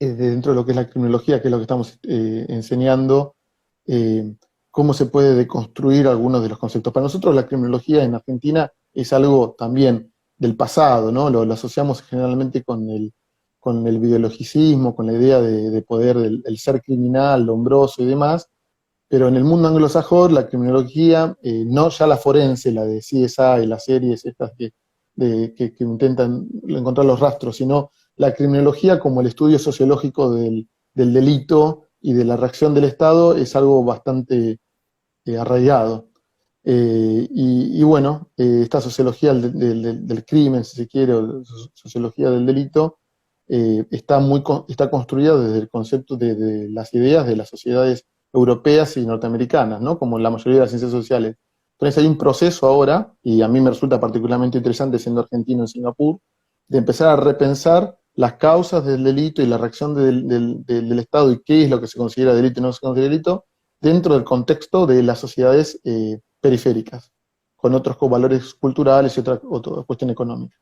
dentro de lo que es la criminología, que es lo que estamos enseñando, cómo se puede deconstruir algunos de los conceptos. Para nosotros la criminología en Argentina es algo también del pasado, ¿no? Lo asociamos generalmente con el biologicismo, con la idea de poder del ser criminal, lombroso y demás, pero en el mundo anglosajón la criminología, no ya la forense, la de CSI, las series estas que intentan encontrar los rastros, sino la criminología como el estudio sociológico del delito y de la reacción del Estado es algo bastante arraigado. Bueno, esta sociología del crimen, si se quiere, o sociología del delito, está construida desde el concepto de las ideas de las sociedades europeas y norteamericanas, ¿no? Como la mayoría de las ciencias sociales. Entonces hay un proceso ahora, y a mí me resulta particularmente interesante siendo argentino en Singapur, de empezar a repensar las causas del delito y la reacción del Estado y qué es lo que se considera delito y no se considera delito dentro del contexto de las sociedades periféricas, con otros valores culturales y otra cuestión económica.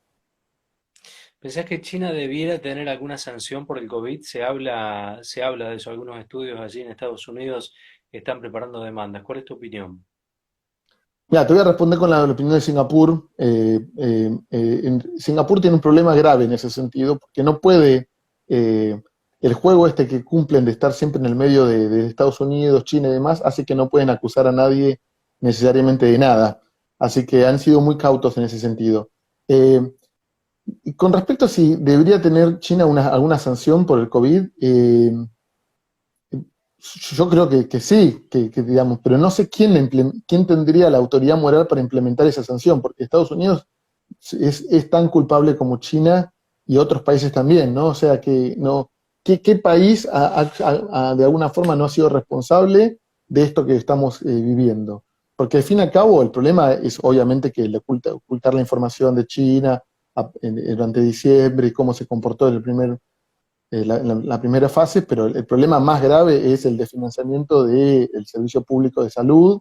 ¿Pensás que China debiera tener alguna sanción por el COVID? Se habla de eso, algunos estudios allí en Estados Unidos están preparando demandas. ¿Cuál es tu opinión? Mira, te voy a responder con la opinión de Singapur. Singapur tiene un problema grave en ese sentido, porque no puede, el juego este que cumplen de estar siempre en el medio de Estados Unidos, China y demás, hace que no pueden acusar a nadie necesariamente de nada. Así que han sido muy cautos en ese sentido. Y con respecto a si debería tener China alguna sanción por el COVID, yo creo que sí, digamos, pero no sé quién tendría la autoridad moral para implementar esa sanción, porque Estados Unidos es tan culpable como China y otros países también, ¿no? O sea, que no, ¿qué país de alguna forma no ha sido responsable de esto que estamos viviendo? Porque al fin y al cabo el problema es obviamente que ocultar la información de China durante diciembre y cómo se comportó en la primera fase, pero el problema más grave es el desfinanciamiento del servicio público de salud,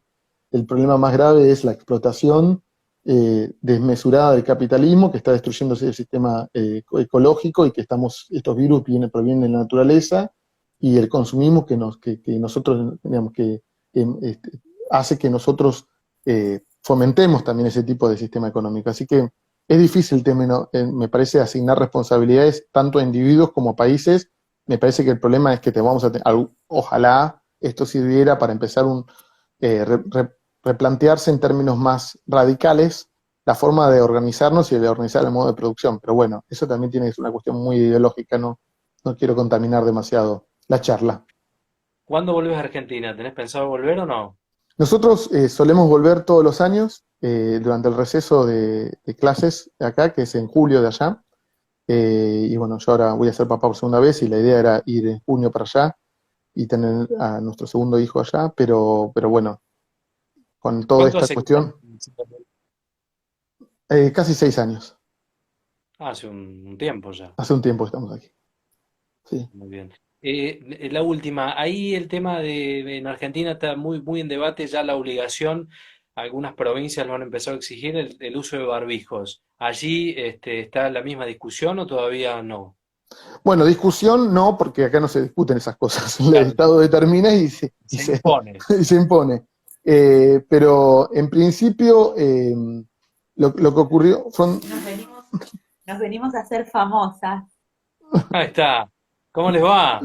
el problema más grave es la explotación desmesurada del capitalismo que está destruyendo el sistema ecológico y que estos virus provienen de la naturaleza, y el consumismo que nosotros, digamos, hace que nosotros fomentemos también ese tipo de sistema económico. Así que es difícil el término, me parece, asignar responsabilidades tanto a individuos como a países. Me parece que el problema es que ojalá esto sirviera para empezar replantearse en términos más radicales la forma de organizarnos y de organizar el modo de producción. Pero bueno, eso también tiene, es una cuestión muy ideológica, no quiero contaminar demasiado la charla. ¿Cuándo volvés a Argentina? ¿Tenés pensado volver o no? Nosotros solemos volver todos los años durante el receso de clases de acá, que es en julio de allá. Y bueno, yo ahora voy a ser papá por segunda vez y la idea era ir en junio para allá y tener a nuestro segundo hijo allá, pero bueno, con toda ¿Cuánto esta hace que estás cuestión, en Singapur? casi 6 años, Hace un tiempo ya. hace un tiempo estamos aquí. Sí. Muy bien. La última, ahí el tema en Argentina está muy en debate ya la obligación, algunas provincias lo han empezado a exigir, el uso de barbijos. ¿Allí está la misma discusión o todavía no? Bueno, discusión no, porque acá no se discuten esas cosas. El Claro, Estado determina se impone. y se impone. Pero en principio, lo que ocurrió son... Nos venimos, nos venimos a hacer famosas. Ahí está. ¿Cómo les va?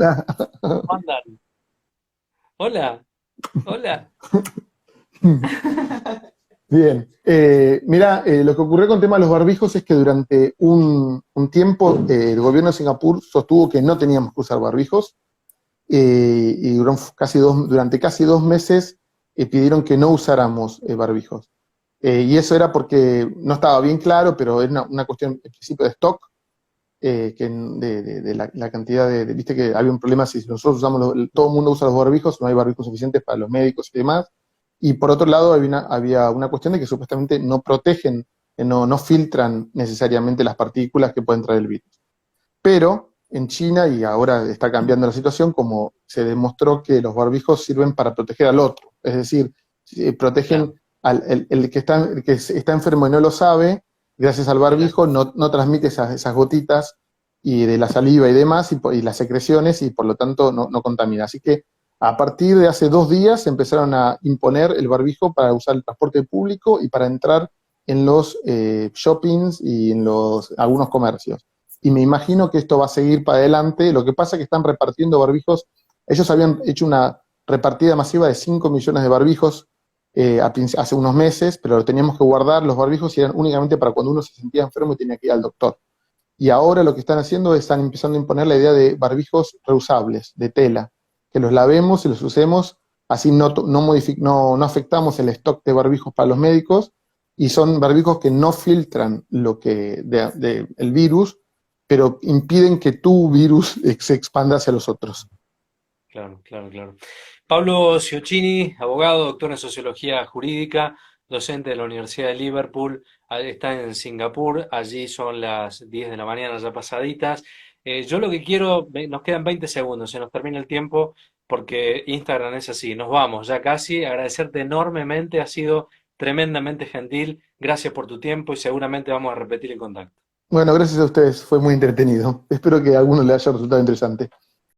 ¿Cómo andan? Hola, hola. Bien, mira, lo que ocurrió con el tema de los barbijos es que durante un tiempo el gobierno de Singapur sostuvo que no teníamos que usar barbijos y durante casi 2 meses pidieron que no usáramos barbijos. Y eso era porque no estaba bien claro, pero era una cuestión en principio de stock, de la cantidad viste que había un problema si nosotros usamos, todo el mundo usa los barbijos, no hay barbijos suficientes para los médicos y demás. Y por otro lado, había una cuestión de que supuestamente no protegen, no filtran necesariamente las partículas que pueden traer el virus. Pero en China, y ahora está cambiando la situación, como se demostró que los barbijos sirven para proteger al otro. Es decir, Claro, protegen el que está enfermo y no lo sabe, gracias al claro. barbijo no transmite esas gotitas y de la saliva y demás, y las secreciones, y por lo tanto no contamina. Así que a partir de hace 2 días se empezaron a imponer el barbijo para usar el transporte público y para entrar en los shoppings y en algunos comercios. Y me imagino que esto va a seguir para adelante. Lo que pasa es que están repartiendo barbijos. Ellos habían hecho una repartida masiva de 5 millones de barbijos hace unos meses, pero teníamos que guardar los barbijos y eran únicamente para cuando uno se sentía enfermo y tenía que ir al doctor. Y ahora lo que están haciendo es están empezando a imponer la idea de barbijos reusables, de tela, que los lavemos y los usemos, así no afectamos el stock de barbijos para los médicos, y son barbijos que no filtran el virus, pero impiden que tu virus se expanda hacia los otros. Claro, claro, claro. Pablo Ciocchini, abogado, doctor en Sociología Jurídica, docente de la Universidad de Liverpool, está en Singapur, allí son las 10 de la mañana ya pasaditas. Yo lo que quiero, nos quedan 20 segundos, se nos termina el tiempo porque Instagram es así, nos vamos ya casi, agradecerte enormemente, has sido tremendamente gentil, gracias por tu tiempo y seguramente vamos a repetir el contacto. Bueno, gracias a ustedes, fue muy entretenido. Espero que a algunos les haya resultado interesante.